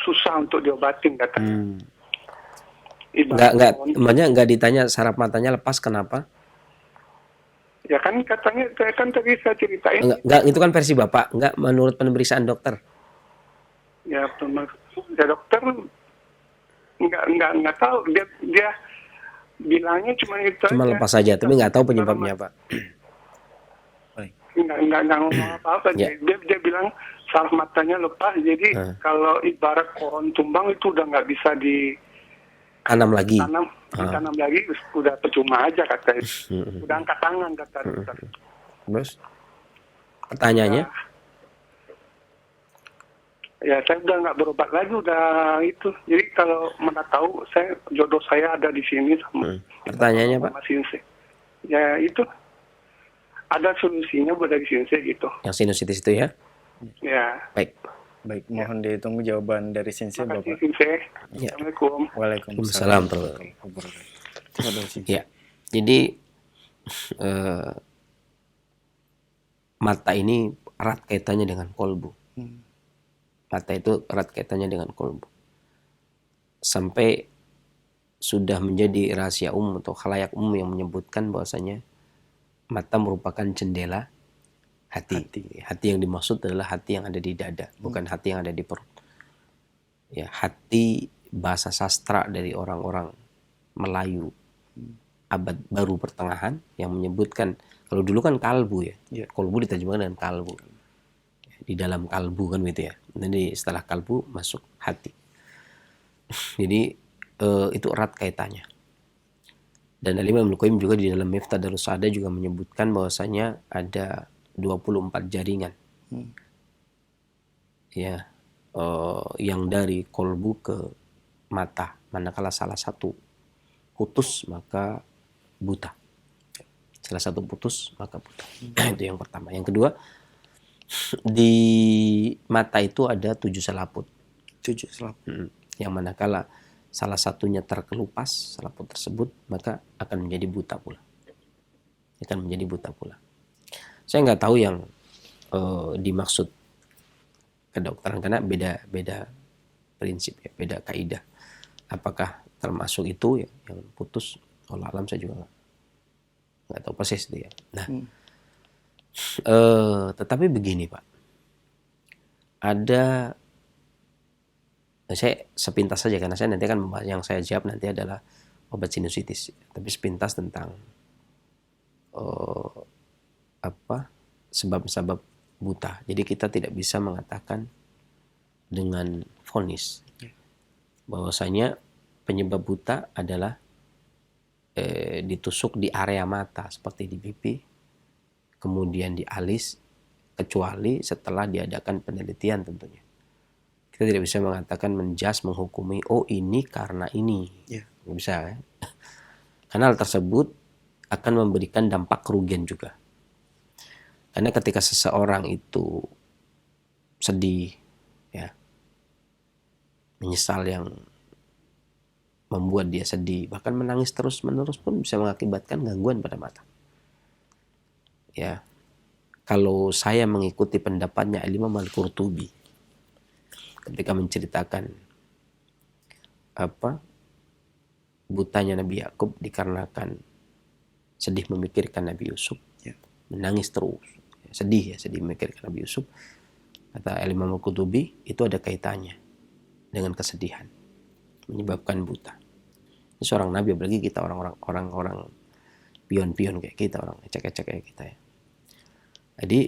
susah untuk diobatin katanya. Nggak ditanya saraf matanya lepas kenapa? Ya kan katanya kan tadi saya ceritain. Enggak, itu kan versi Bapak, enggak menurut pemeriksaan dokter. Ya dokter nggak tahu, dia bilangnya cuma itu Cuma aja. lepas saja, tapi nggak tahu penyebabnya, Pak. Nggak ngomong apa-apa. Ya. Dia bilang saraf matanya lepas, jadi kalau ibarat pohon tumbang itu udah nggak bisa Tanam lagi. ditanam lagi, udah percuma aja katanya. Udah angkat tangan kata dokter. Terus pertanyaannya? Ya saya udah nggak berobat lagi, udah itu. Jadi kalau mana tahu jodoh saya ada di sini sama. Pertanyaannya, Pak? sama Sinse. Ya itu ada solusinya buat dari Sinse gitu. Yang sinusitis itu ya? Ya. Baik, mohon ditunggu jawaban dari Sinse, Terima kasih Bapak. Sinse. Ya. Assalamualaikum. Waalaikumsalam. Ya. Jadi mata ini erat kaitannya dengan kolbu. Mata itu erat kaitannya dengan kolbu. Sampai sudah menjadi rahasia umum atau khalayak umum yang menyebutkan bahwasanya mata merupakan jendela hati. Hati yang dimaksud adalah hati yang ada di dada, bukan hati yang ada di perut. Ya, hati bahasa sastra dari orang-orang Melayu abad baru pertengahan yang menyebutkan, kalau dulu kan kalbu ya. Kolbu diterjemahkan dengan kalbu. Di dalam kalbu kan gitu ya. Nanti setelah kalbu masuk hati. Jadi itu erat kaitannya. Dan Imam Ibnu Qayyim juga di dalam Miftah Darus Sa'adah juga menyebutkan bahwasanya ada 24 jaringan. Ya. yang dari kolbu ke mata. Manakala salah satu putus maka buta. Salah satu putus maka buta. Itu yang pertama. Yang kedua, di mata itu ada 7 selaput. 7 selaput. Yang manakala salah satunya terkelupas selaput tersebut, maka akan menjadi buta pula. Akan menjadi buta pula. Saya nggak tahu yang dimaksud kedokteran karena beda prinsip ya, beda kaidah. Apakah termasuk itu ya, yang putus? Allah alam saya juga nggak tahu persis itu ya. Nah, tetapi begini Pak, ada saya sepintas saja karena saya nanti akan membahas, yang saya jawab nanti adalah obat sinusitis, tapi sepintas tentang sebab-sebab buta. Jadi kita tidak bisa mengatakan dengan vonis bahwasanya penyebab buta adalah ditusuk di area mata seperti di pipi, kemudian di alis, kecuali setelah diadakan penelitian tentunya. Kita tidak bisa mengatakan menghukumi, oh ini karena ini. Nggak bisa ya. Karena hal tersebut akan memberikan dampak kerugian juga. Karena ketika seseorang itu sedih, ya, menyesal yang membuat dia sedih, bahkan menangis terus-menerus pun bisa mengakibatkan gangguan pada mata. Ya, kalau saya mengikuti pendapatnya Imam Al-Qurtubi ketika menceritakan butanya Nabi Yakub dikarenakan sedih memikirkan Nabi Yusuf, menangis terus, sedih memikirkan Nabi Yusuf, kata Imam Al-Qurtubi itu ada kaitannya dengan kesedihan menyebabkan buta. Ini seorang nabi, apalagi kita orang-orang pion-pion kayak kita, orang ecek-ecek kayak kita ya. Jadi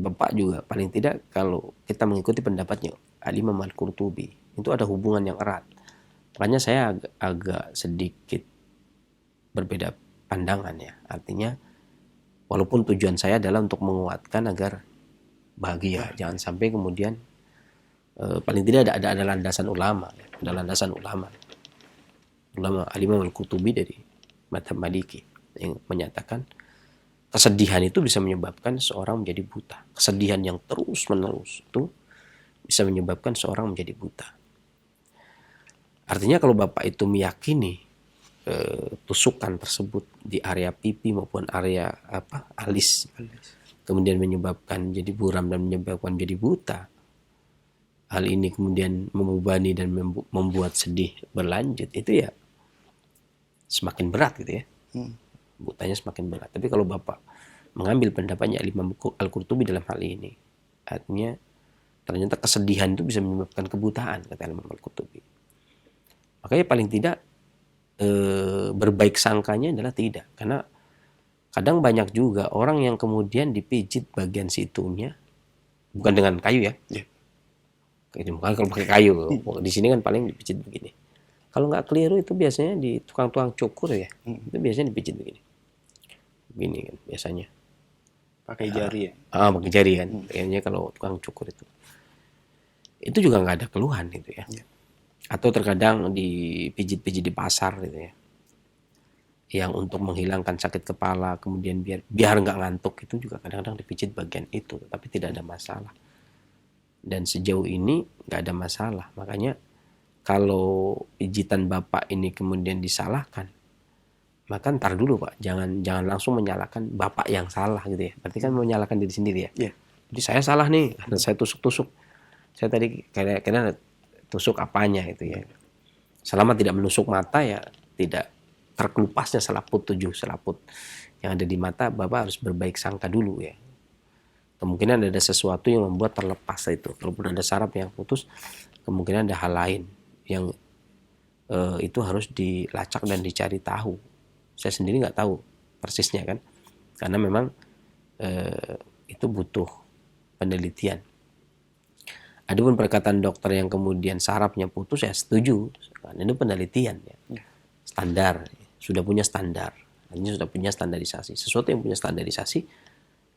Bapak juga paling tidak kalau kita mengikuti pendapatnya Imam Al-Qurtubi itu ada hubungan yang erat. Makanya saya agak sedikit berbeda pandangan ya. Artinya walaupun tujuan saya adalah untuk menguatkan agar bahagia, jangan sampai kemudian paling tidak ada landasan ulama, ada landasan ulama Imam Al-Qurtubi dari mazhab Maliki yang menyatakan kesedihan itu bisa menyebabkan seorang menjadi buta. Kesedihan yang terus-menerus itu bisa menyebabkan seorang menjadi buta. Artinya kalau Bapak itu meyakini tusukan tersebut di area pipi maupun area alis, kemudian menyebabkan jadi buram dan menyebabkan jadi buta, hal ini kemudian membebani dan membuat sedih berlanjut, itu ya semakin berat gitu ya. Butanya semakin berat. Tapi kalau Bapak mengambil pendapatnya Imam Al-Qurtubi dalam hal ini, artinya ternyata kesedihan itu bisa menyebabkan kebutaan, kata Imam Al-Qurtubi. Makanya paling tidak berbaik sangkanya adalah tidak. Karena kadang banyak juga orang yang kemudian dipijit bagian situnya, bukan dengan kayu ya. Kalau pakai kayu, di sini kan paling dipijit begini. Kalau nggak keliru itu biasanya di tukang-tukang cukur ya, itu biasanya dipijit begini kan biasanya. Pakai jari ya? Pakai jari kan. Kayaknya kalau tukang cukur itu juga nggak ada keluhan gitu ya. Atau terkadang dipijit-pijit di pasar gitu ya, yang untuk menghilangkan sakit kepala, kemudian biar nggak ngantuk, itu juga kadang-kadang dipijit bagian itu, tapi tidak ada masalah. Dan sejauh ini nggak ada masalah. Makanya kalau pijitan Bapak ini kemudian disalahkan, maka ntar dulu Pak, jangan langsung menyalahkan Bapak yang salah gitu ya. Berarti kan menyalahkan diri sendiri ya. Jadi saya salah nih, karena saya tusuk-tusuk. Saya tadi kira-kira tusuk apanya gitu ya. Selama tidak menusuk mata ya tidak terkelupasnya selaput 7 selaput yang ada di mata, Bapak harus berbaik sangka dulu ya. Kemungkinan ada sesuatu yang membuat terlepas itu. Kalaupun ada saraf yang putus, kemungkinan ada hal lain yang itu harus dilacak dan dicari tahu. Saya sendiri nggak tahu persisnya kan, karena memang itu butuh penelitian. Adapun perkataan dokter yang kemudian sarafnya putus, ya setuju. Karena itu penelitian ya. Standar, sudah punya standar. Artinya sudah punya standarisasi. Sesuatu yang punya standarisasi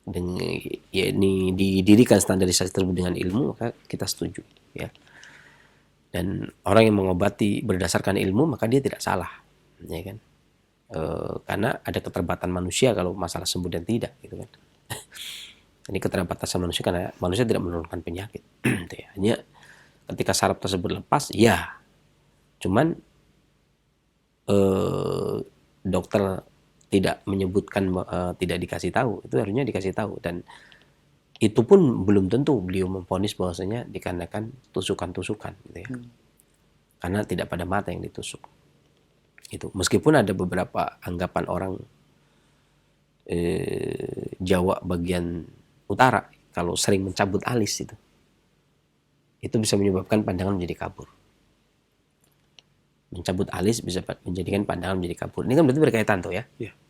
dengan ya ini didirikan standarisasi tersebut dengan ilmu, maka kita setuju ya. Dan orang yang mengobati berdasarkan ilmu maka dia tidak salah, ya kan? Karena ada keterbatasan manusia kalau masalah sembuh dan tidak, gitu kan? Ini keterbatasan manusia karena manusia tidak menurunkan penyakit. Hanya ketika syarat tersebut lepas, ya. Cuman dokter tidak menyebutkan tidak dikasih tahu, itu harusnya dikasih tahu. Dan itu pun belum tentu beliau memvonis bahwasanya dikarenakan tusukan-tusukan, gitu ya. Karena tidak pada mata yang ditusuk. Itu meskipun ada beberapa anggapan orang Jawa bagian utara kalau sering mencabut alis itu bisa menyebabkan pandangan menjadi kabur. Mencabut alis bisa menjadikan pandangan menjadi kabur. Ini kan berarti berkaitan tuh ya.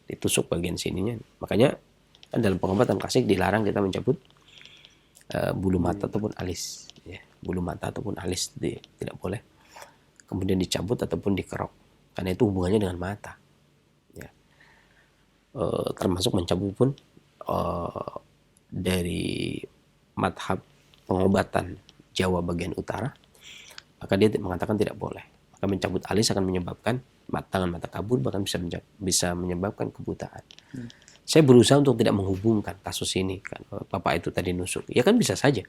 Ditusuk bagian sininya. Makanya kan dalam pengobatan klasik dilarang kita mencabut bulu mata ataupun alis. Ya, bulu mata ataupun alis tidak boleh. Kemudian dicabut ataupun dikerok. Karena itu hubungannya dengan mata. Ya. Termasuk mencabut pun dari madhab pengobatan Jawa bagian utara, maka dia mengatakan tidak boleh. Maka mencabut alis akan menyebabkan tangan mata kabur, bahkan bisa menyebabkan kebutaan. Saya berusaha untuk tidak menghubungkan kasus ini kan, bapak itu tadi nusuk, ya kan bisa saja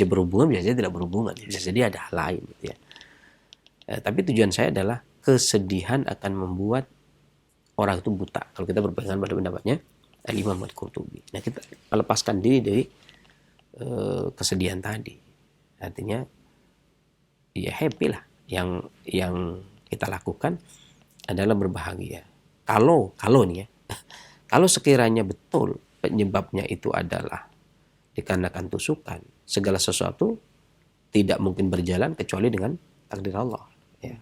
berhubungan, bisa saja tidak berhubungan, bisa jadi ada hal lain, gitu ya. Tapi tujuan saya adalah kesedihan akan membuat orang itu buta. Kalau kita berpegang pada pendapatnya Al-Imam Al-Qurtubi. Nah, kita melepaskan diri dari kesedihan tadi. Artinya ya happy lah. Yang kita lakukan adalah berbahagia. Kalau nih ya, kalau sekiranya betul penyebabnya itu adalah dikarenakan tusukan, segala sesuatu tidak mungkin berjalan kecuali dengan takdir Allah, ya,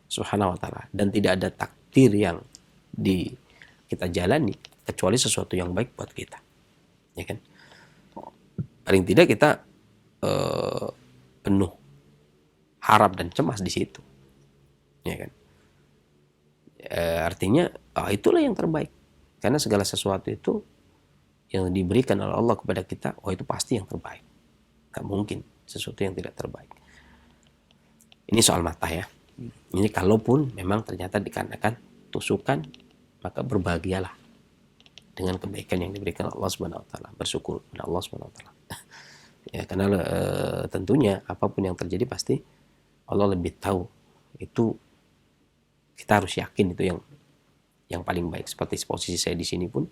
Subhanahu wa ta'ala. Dan tidak ada takdir yang kita jalani kecuali sesuatu yang baik buat kita, ya kan? Paling tidak kita penuh harap dan cemas di situ, ya kan? Artinya itulah yang terbaik, karena segala sesuatu itu yang diberikan oleh Allah kepada kita, itu pasti yang terbaik. Gak mungkin sesuatu yang tidak terbaik. Ini soal mata ya. Ini kalaupun memang ternyata dikarenakan tusukan, maka berbahagialah dengan kebaikan yang diberikan Allah Subhanahu wa taala, bersyukur kepada Allah Subhanahu wa taala. Ya, karena tentunya apapun yang terjadi pasti Allah lebih tahu. Itu kita harus yakin itu yang paling baik. Seperti posisi saya di sini pun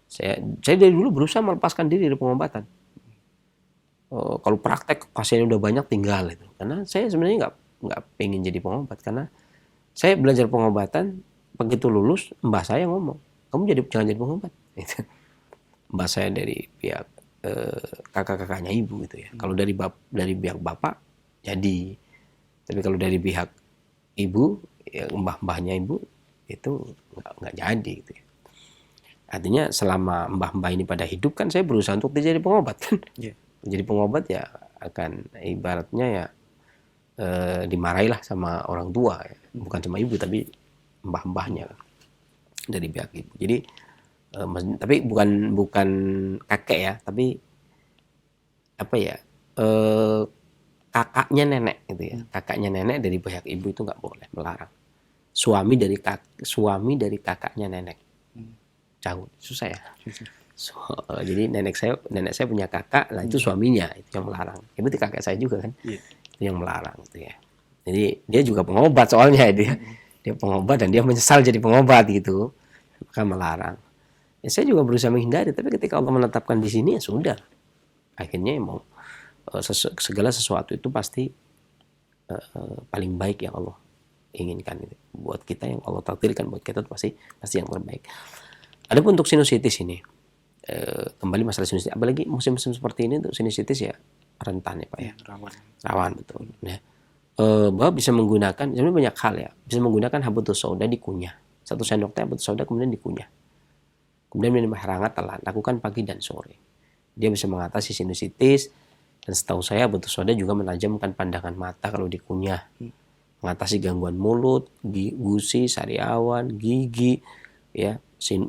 saya dari dulu berusaha melepaskan diri dari pengobatan. Kalau praktek pasiennya udah banyak tinggal itu. Karena saya sebenarnya nggak pengen jadi pengobat, karena saya belajar pengobatan. Begitu lulus, mbah saya ngomong, kamu jangan jadi pengobat. Mbah saya dari pihak kakak-kakaknya ibu gitu ya. Kalau dari pihak bapak jadi, tapi kalau dari pihak ibu, ya, mbah-mbahnya ibu itu nggak jadi gitu ya. Artinya selama mbah-mbah ini pada hidup kan saya berusaha untuk jadi pengobat kan. Jadi pengobat ya akan ibaratnya ya dimarahilah sama orang tua ya. Bukan cuma ibu tapi mbah-mbahnya dari pihak ibu. Jadi tapi bukan kakek ya, tapi apa ya, kakaknya nenek gitu ya. Kakaknya nenek dari pihak ibu itu nggak boleh, melarang. Suami dari kakaknya nenek. Jauh, susah ya. Jadi nenek saya punya kakak, lah itu suaminya itu yang melarang. Itu kakak saya juga kan, itu yang melarang gitu ya. Jadi dia juga pengobat soalnya dia pengobat dan dia menyesal jadi pengobat gitu, maka melarang. Ya, saya juga berusaha menghindari, tapi ketika Allah menetapkan di sini ya sudah. Akhirnya mau segala sesuatu itu pasti paling baik yang Allah inginkan gitu. Buat kita, yang Allah takdirkan buat kita itu pasti yang terbaik. Adapun untuk sinusitis ini, kembali masalah sinusitis, apalagi musim-musim seperti ini untuk sinusitis ya rentan ya Pak ya. Rawan betul. Nah, bahwa bisa menggunakan, sebenarnya banyak hal ya, bisa menggunakan habatus sauda dikunyah. 1 sendok teh habatus sauda kemudian dikunyah. Kemudian minum air hangat telan, lakukan pagi dan sore. Dia bisa mengatasi sinusitis, dan setahu saya habatus sauda juga menajamkan pandangan mata kalau dikunyah. Mengatasi gangguan mulut, gusi, sariawan, gigi, ya,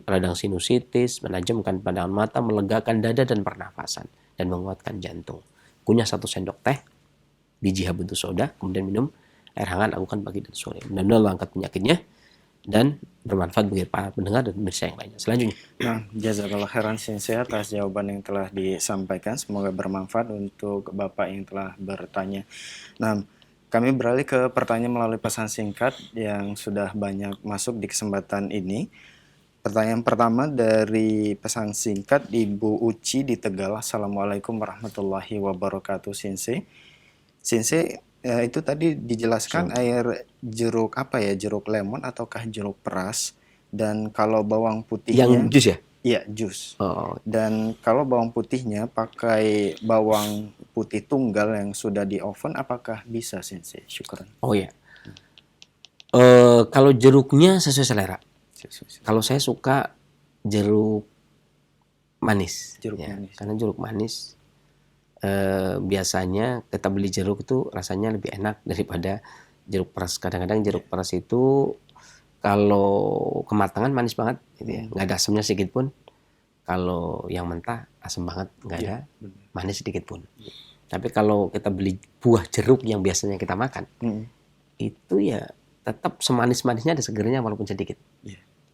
radang sinusitis, menajamkan pandangan mata, melegakan dada dan pernafasan, dan menguatkan jantung. Kunyah 1 sendok teh, biji habatus sauda, kemudian minum air hangat, lakukan pagi dan sore. Mudah-mudahan Allah angkat penyakitnya dan bermanfaat bagi para pendengar dan pemirsa yang lainnya. Selanjutnya. Nah, jazakallah khairan Sensei atas jawaban yang telah disampaikan. Semoga bermanfaat untuk Bapak yang telah bertanya. Nah, kami beralih ke pertanyaan melalui pesan singkat yang sudah banyak masuk di kesempatan ini. Pertanyaan pertama dari pesan singkat Ibu Uci di Tegal. Assalamualaikum warahmatullahi wabarakatuh, Sensei. Sensei, itu tadi dijelaskan air jeruk apa ya, jeruk lemon ataukah jeruk peras, dan kalau bawang putihnya Yang jus ya? iya jus, Oh, dan kalau bawang putihnya pakai bawang putih tunggal yang sudah di oven, apakah bisa Sensei? Syukran. oh ya. Kalau jeruknya sesuai selera. Kalau saya suka jeruk manis, Jeruk ya, manis. karena jeruk manis biasanya kita beli jeruk itu rasanya lebih enak daripada jeruk peras. Kadang-kadang jeruk peras itu kalau kematangan manis banget, gitu ya, nggak ada asamnya sedikit pun. Kalau yang mentah asam banget, nggak ada manis sedikit pun. Tapi kalau kita beli buah jeruk yang biasanya kita makan, itu ya tetap semanis-manisnya ada segernya walaupun sedikit.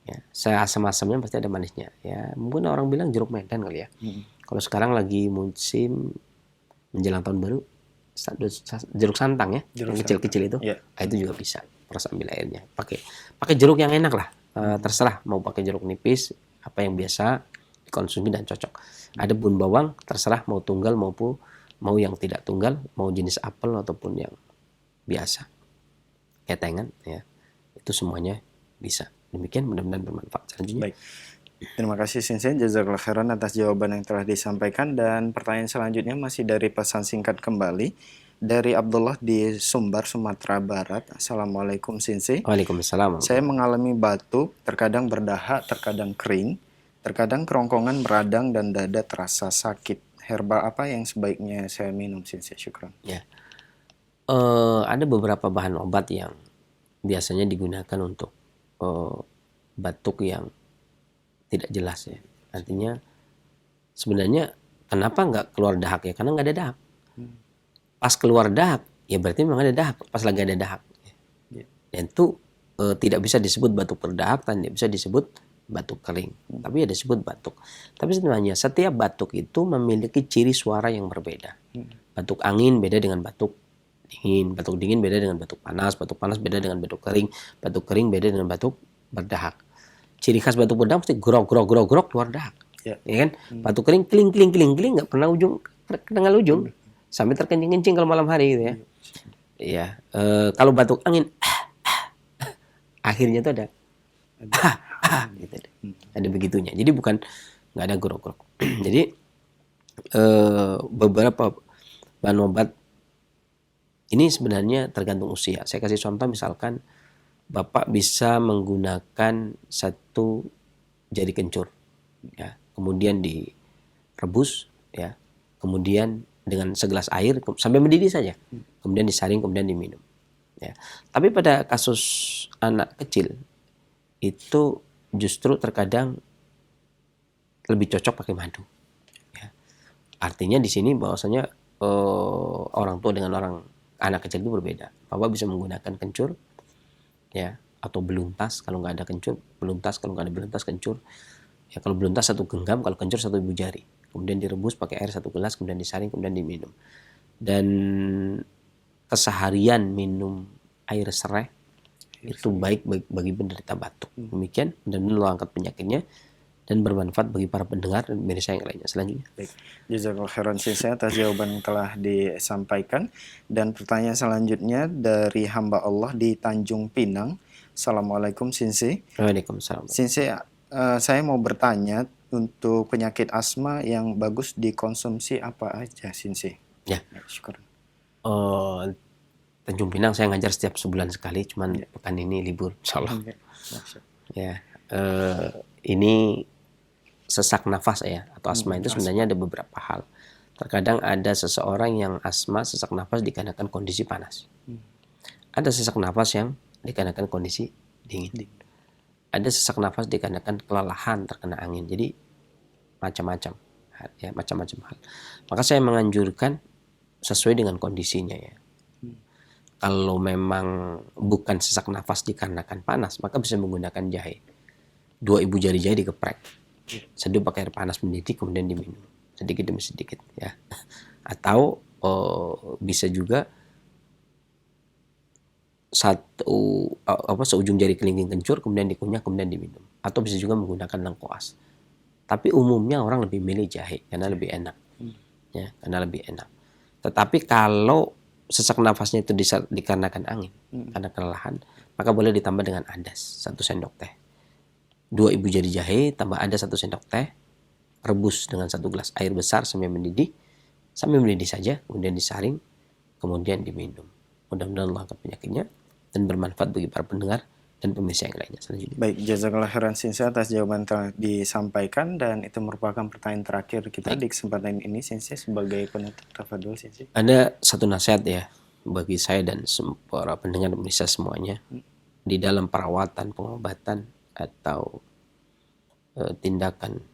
Ya, seasam-asamnya pasti ada manisnya. Ya, mungkin orang bilang jeruk Medan kali ya. Kalau sekarang lagi musim menjelang tahun baru, jeruk santang ya, Jeruk yang kecil-kecil itu, Iya. itu juga bisa. Terus ambil airnya. Pakai jeruk yang enak lah. Terserah mau pakai jeruk nipis, apa yang biasa dikonsumsi dan cocok. Ada bun bawang, terserah mau tunggal maupun mau yang tidak tunggal, mau jenis apel ataupun yang biasa, ketengan ya, itu semuanya bisa. Demikian, mudah-mudahan bermanfaat. Selanjutnya. Baik. Terima kasih Sensei, jazakallah khairan atas jawaban yang telah disampaikan. Dan pertanyaan selanjutnya masih dari pesan singkat kembali dari Abdullah di Sumbar, Sumatera Barat. Assalamualaikum Sensei. Waalaikumsalam. Saya mengalami batuk, terkadang berdahak, terkadang kering, terkadang kerongkongan meradang dan dada terasa sakit. Herbal apa yang sebaiknya saya minum Sensei? Syukran. Ya. Ada beberapa bahan obat yang biasanya digunakan untuk batuk yang tidak jelas ya. Artinya sebenarnya kenapa nggak keluar dahak ya? Karena nggak ada dahak. Pas keluar dahak ya berarti memang ada dahak. Pas lagi ada dahak. Dan itu tidak bisa disebut batuk berdahak dan tidak bisa disebut batuk kering. Tapi ya disebut batuk. Tapi sebenarnya setiap batuk itu memiliki ciri suara yang berbeda. Batuk angin beda dengan batuk dingin. Batuk dingin beda dengan batuk panas beda dengan batuk kering beda dengan batuk berdahak. Ciri khas batuk berdahak mesti grok keluar dahak. Ya kan? Batuk kering kling nggak pernah kenal ujung. Sampai terkencing-kencing kalau malam hari gitu ya. Iya, kalau batuk angin akhirnya itu ada gitu. Ada begitunya. Jadi bukan nggak ada grok. Jadi beberapa bahan obat ini sebenarnya tergantung usia. Saya kasih contoh, misalkan Bapak bisa menggunakan 1 jari kencur, ya, kemudian direbus, ya, kemudian dengan segelas air sampai mendidih saja, kemudian disaring, kemudian diminum. Ya. Tapi pada kasus anak kecil itu justru terkadang lebih cocok pakai madu. Ya. Artinya di sini bahwasanya orang tua dengan anak kecil itu berbeda. Bapak bisa menggunakan kencur, ya, atau beluntas kalau nggak ada kencur, beluntas kalau nggak ada beluntas kencur. Ya, kalau beluntas 1 genggam, kalau kencur 1 ibu jari. Kemudian direbus pakai air 1 gelas, kemudian disaring, kemudian diminum. Dan keseharian minum air serai itu baik bagi penderita batuk. Demikian, dan Allah angkat penyakitnya dan bermanfaat bagi para pendengar dan pemirsa yang lainnya. Selanjutnya. Baik. Jazakallahu khairan Sensei atas jawaban yang telah disampaikan. Dan pertanyaan selanjutnya dari hamba Allah di Tanjung Pinang. Assalamualaikum Sensei. Waalaikumsalam. Sensei, saya mau bertanya untuk penyakit asma yang bagus dikonsumsi apa aja Sensei? Ya. Syukur. Tanjung Pinang saya ngajar setiap sebulan sekali, cuman pekan ini libur, insyaallah. Ya, ini sesak nafas ya, atau asma itu sebenarnya ada beberapa hal. Terkadang ada seseorang yang asma sesak nafas dikarenakan kondisi panas. Ada sesak nafas yang dikarenakan kondisi dingin. ada sesak nafas dikarenakan kelelahan terkena angin. Jadi macam-macam ya, macam-macam hal. Maka saya menganjurkan sesuai dengan kondisinya ya. Kalau memang bukan sesak nafas dikarenakan panas, maka bisa menggunakan jahe. 2 ibu jari jahe dikeprek, seduh pakai air panas mendidih, kemudian diminum sedikit demi sedikit ya. Atau bisa juga seujung jari kelingking kencur kemudian dikunyah kemudian diminum. Atau bisa juga menggunakan lengkoas. Tapi umumnya orang lebih milih jahe karena lebih enak ya, karena lebih enak. Tetapi kalau sesak nafasnya itu dikarenakan angin, karena kelelahan, maka boleh ditambah dengan adas 1 sendok teh. 2 ibu jari jahe tambah adas 1 sendok teh, rebus dengan 1 gelas air besar sampai mendidih saja, kemudian disaring, kemudian diminum. Mudah-mudahan Allah angkat penyakitnya dan bermanfaat bagi para pendengar dan pemirsa yang lainnya. Selanjutnya. Baik, jazakallah khairan Sensei atas jawaban telah disampaikan, dan itu merupakan pertanyaan terakhir kita di kesempatan ini Sensei. Sebagai penutup, tafadhol Sensei. Ada satu nasihat ya bagi saya dan para pendengar dan pemirsa semuanya di dalam perawatan, pengobatan atau tindakan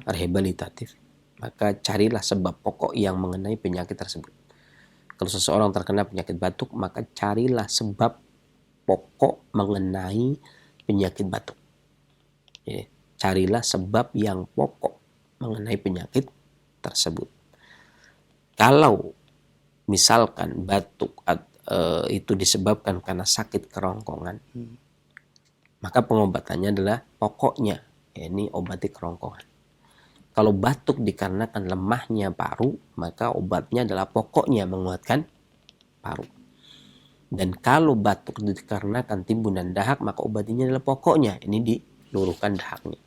rehabilitatif, maka carilah sebab pokok yang mengenai penyakit tersebut. Kalau seseorang terkena penyakit batuk, maka carilah sebab pokok mengenai penyakit batuk. Ya, carilah sebab yang pokok mengenai penyakit tersebut. Kalau misalkan batuk itu disebabkan karena sakit kerongkongan, maka pengobatannya adalah pokoknya, yakni obati kerongkongan. Kalau batuk dikarenakan lemahnya paru, maka obatnya adalah pokoknya menguatkan paru. Dan kalau batuk dikarenakan timbunan dahak, maka obatnya adalah pokoknya, ini diluruhkan dahaknya.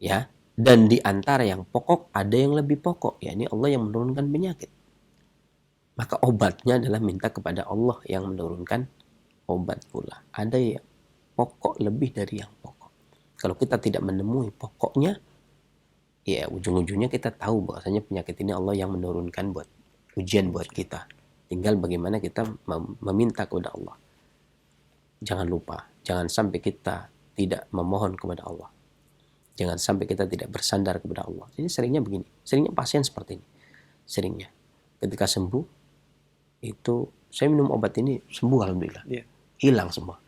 Ya, dan di antara yang pokok ada yang lebih pokok, yakni Allah yang menurunkan penyakit. Maka obatnya adalah minta kepada Allah yang menurunkan obat pula. Ada yang pokok lebih dari yang pokok. Kalau kita tidak menemui pokoknya, ya ujung-ujungnya kita tahu bahwasanya penyakit ini Allah yang menurunkan buat ujian buat kita. Tinggal bagaimana kita meminta kepada Allah. Jangan lupa, jangan sampai kita tidak memohon kepada Allah. Jangan sampai kita tidak bersandar kepada Allah. Jadi seringnya begini, seringnya pasien seperti ini. Seringnya ketika sembuh, itu saya minum obat ini sembuh alhamdulillah. Hilang semua.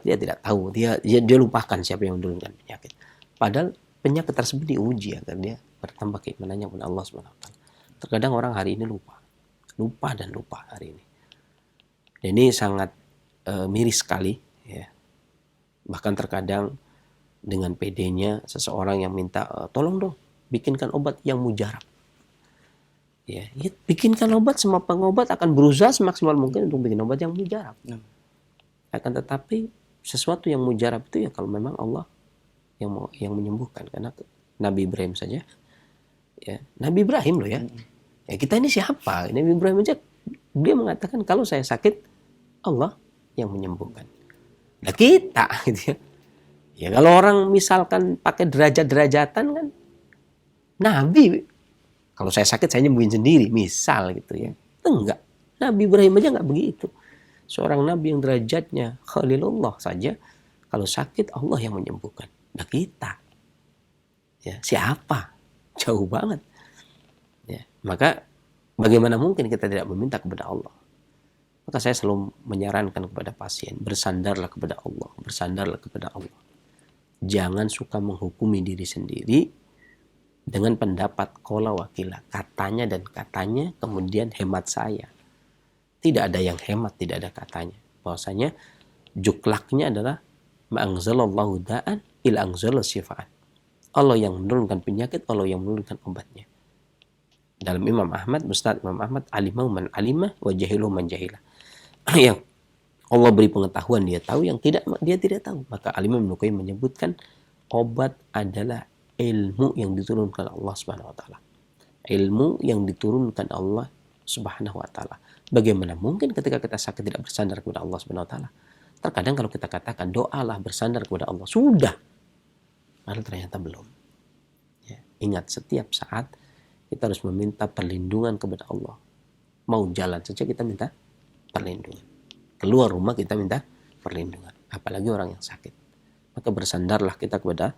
Dia tidak tahu, dia lupakan siapa yang menurunkan penyakit. Padahal penyakit tersebut diuji agar dia bertambah keimanannya kepada Allah SWT. Terkadang orang hari ini lupa hari ini. Dan ini sangat miris sekali ya. Bahkan terkadang dengan PD-nya seseorang yang minta tolong dong bikinkan obat yang mujarab. Ya, bikinkan obat, semua pengobat akan berusaha semaksimal mungkin untuk bikin obat yang mujarab. Akan tetapi sesuatu yang mujarab itu ya kalau memang Allah yang menyembuhkan. Karena Nabi Ibrahim saja ya, Nabi Ibrahim loh ya. Ya kita ini siapa? Nabi Ibrahim aja dia mengatakan kalau saya sakit Allah yang menyembuhkan. Nah kita gitu ya. Ya kalau orang misalkan pakai derajat-derajatan kan Nabi kalau saya sakit saya nyembuhin sendiri misal gitu ya. Enggak. Nabi Ibrahim aja enggak begitu. Seorang nabi yang derajatnya Khalilullah saja kalau sakit Allah yang menyembuhkan. Nah kita ya siapa? Jauh banget. Ya, maka bagaimana mungkin kita tidak meminta kepada Allah? Maka saya selalu menyarankan kepada pasien, bersandarlah kepada Allah, bersandarlah kepada Allah. Jangan suka menghukumi diri sendiri dengan pendapat qala wakila, katanya dan katanya, kemudian hemat saya. Tidak ada yang hemat, tidak ada katanya. Bahwasanya juklaknya adalah ma'angzalallahu da'an ila angzala syifa'an. Allah yang menurunkan penyakit, Allah yang menurunkan obatnya. Dalam Imam Ahmad, Musnad Imam Ahmad, alimau man alimah wa jahilu man jahilah. Yang Allah beri pengetahuan dia tahu, yang tidak dia tidak tahu. Maka Al-Imam Ibnu Qayyim menyebutkan obat adalah ilmu yang diturunkan Allah Subhanahu wa taala. Ilmu yang diturunkan Allah Subhanahu wa taala. Bagaimana mungkin ketika kita sakit tidak bersandar kepada Allah Subhanahu wa taala? Terkadang kalau kita katakan doalah bersandar kepada Allah, sudah. Padahal ternyata belum. Ya, ingat setiap saat kita harus meminta perlindungan kepada Allah. Mau jalan saja kita minta perlindungan. Keluar rumah kita minta perlindungan. apalagi orang yang sakit. Maka bersandarlah kita kepada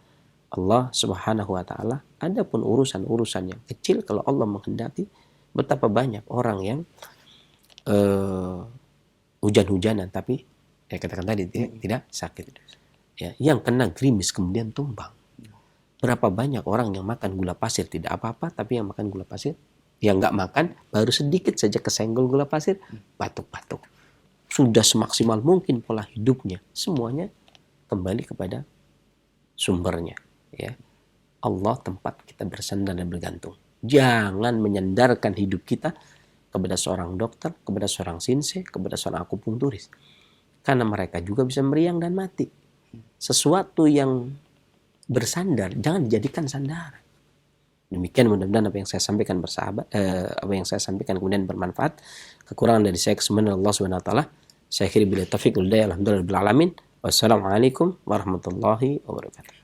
Allah Subhanahu wa taala. Adapun urusan-urusan yang kecil, kalau Allah menghendaki, betapa banyak orang yang hujan-hujanan tapi katakan tadi tidak sakit. Ya, yang kena gerimis kemudian tumbang. Berapa banyak orang yang makan gula pasir tidak apa-apa, tapi yang makan gula pasir, yang nggak makan baru sedikit saja kesenggol gula pasir, batuk-batuk. Sudah semaksimal mungkin pola hidupnya, semuanya kembali kepada sumbernya. Ya, Allah tempat kita bersandar dan bergantung. Jangan menyandarkan hidup kita kepada seorang dokter, kepada seorang sinse, kepada seorang akupunkturis. Karena mereka juga bisa meriang dan mati. Sesuatu yang bersandar jangan dijadikan sandaran. Demikian mudah-mudahan apa yang saya sampaikan kemudian bermanfaat. Kekurangan dari saya kesemuanya Allah Subhanahu wa taala. Saya akhiri bila taufiq wal hidayah. Alhamdulillah rabbil alamin. Wassalamualaikum warahmatullahi wabarakatuh.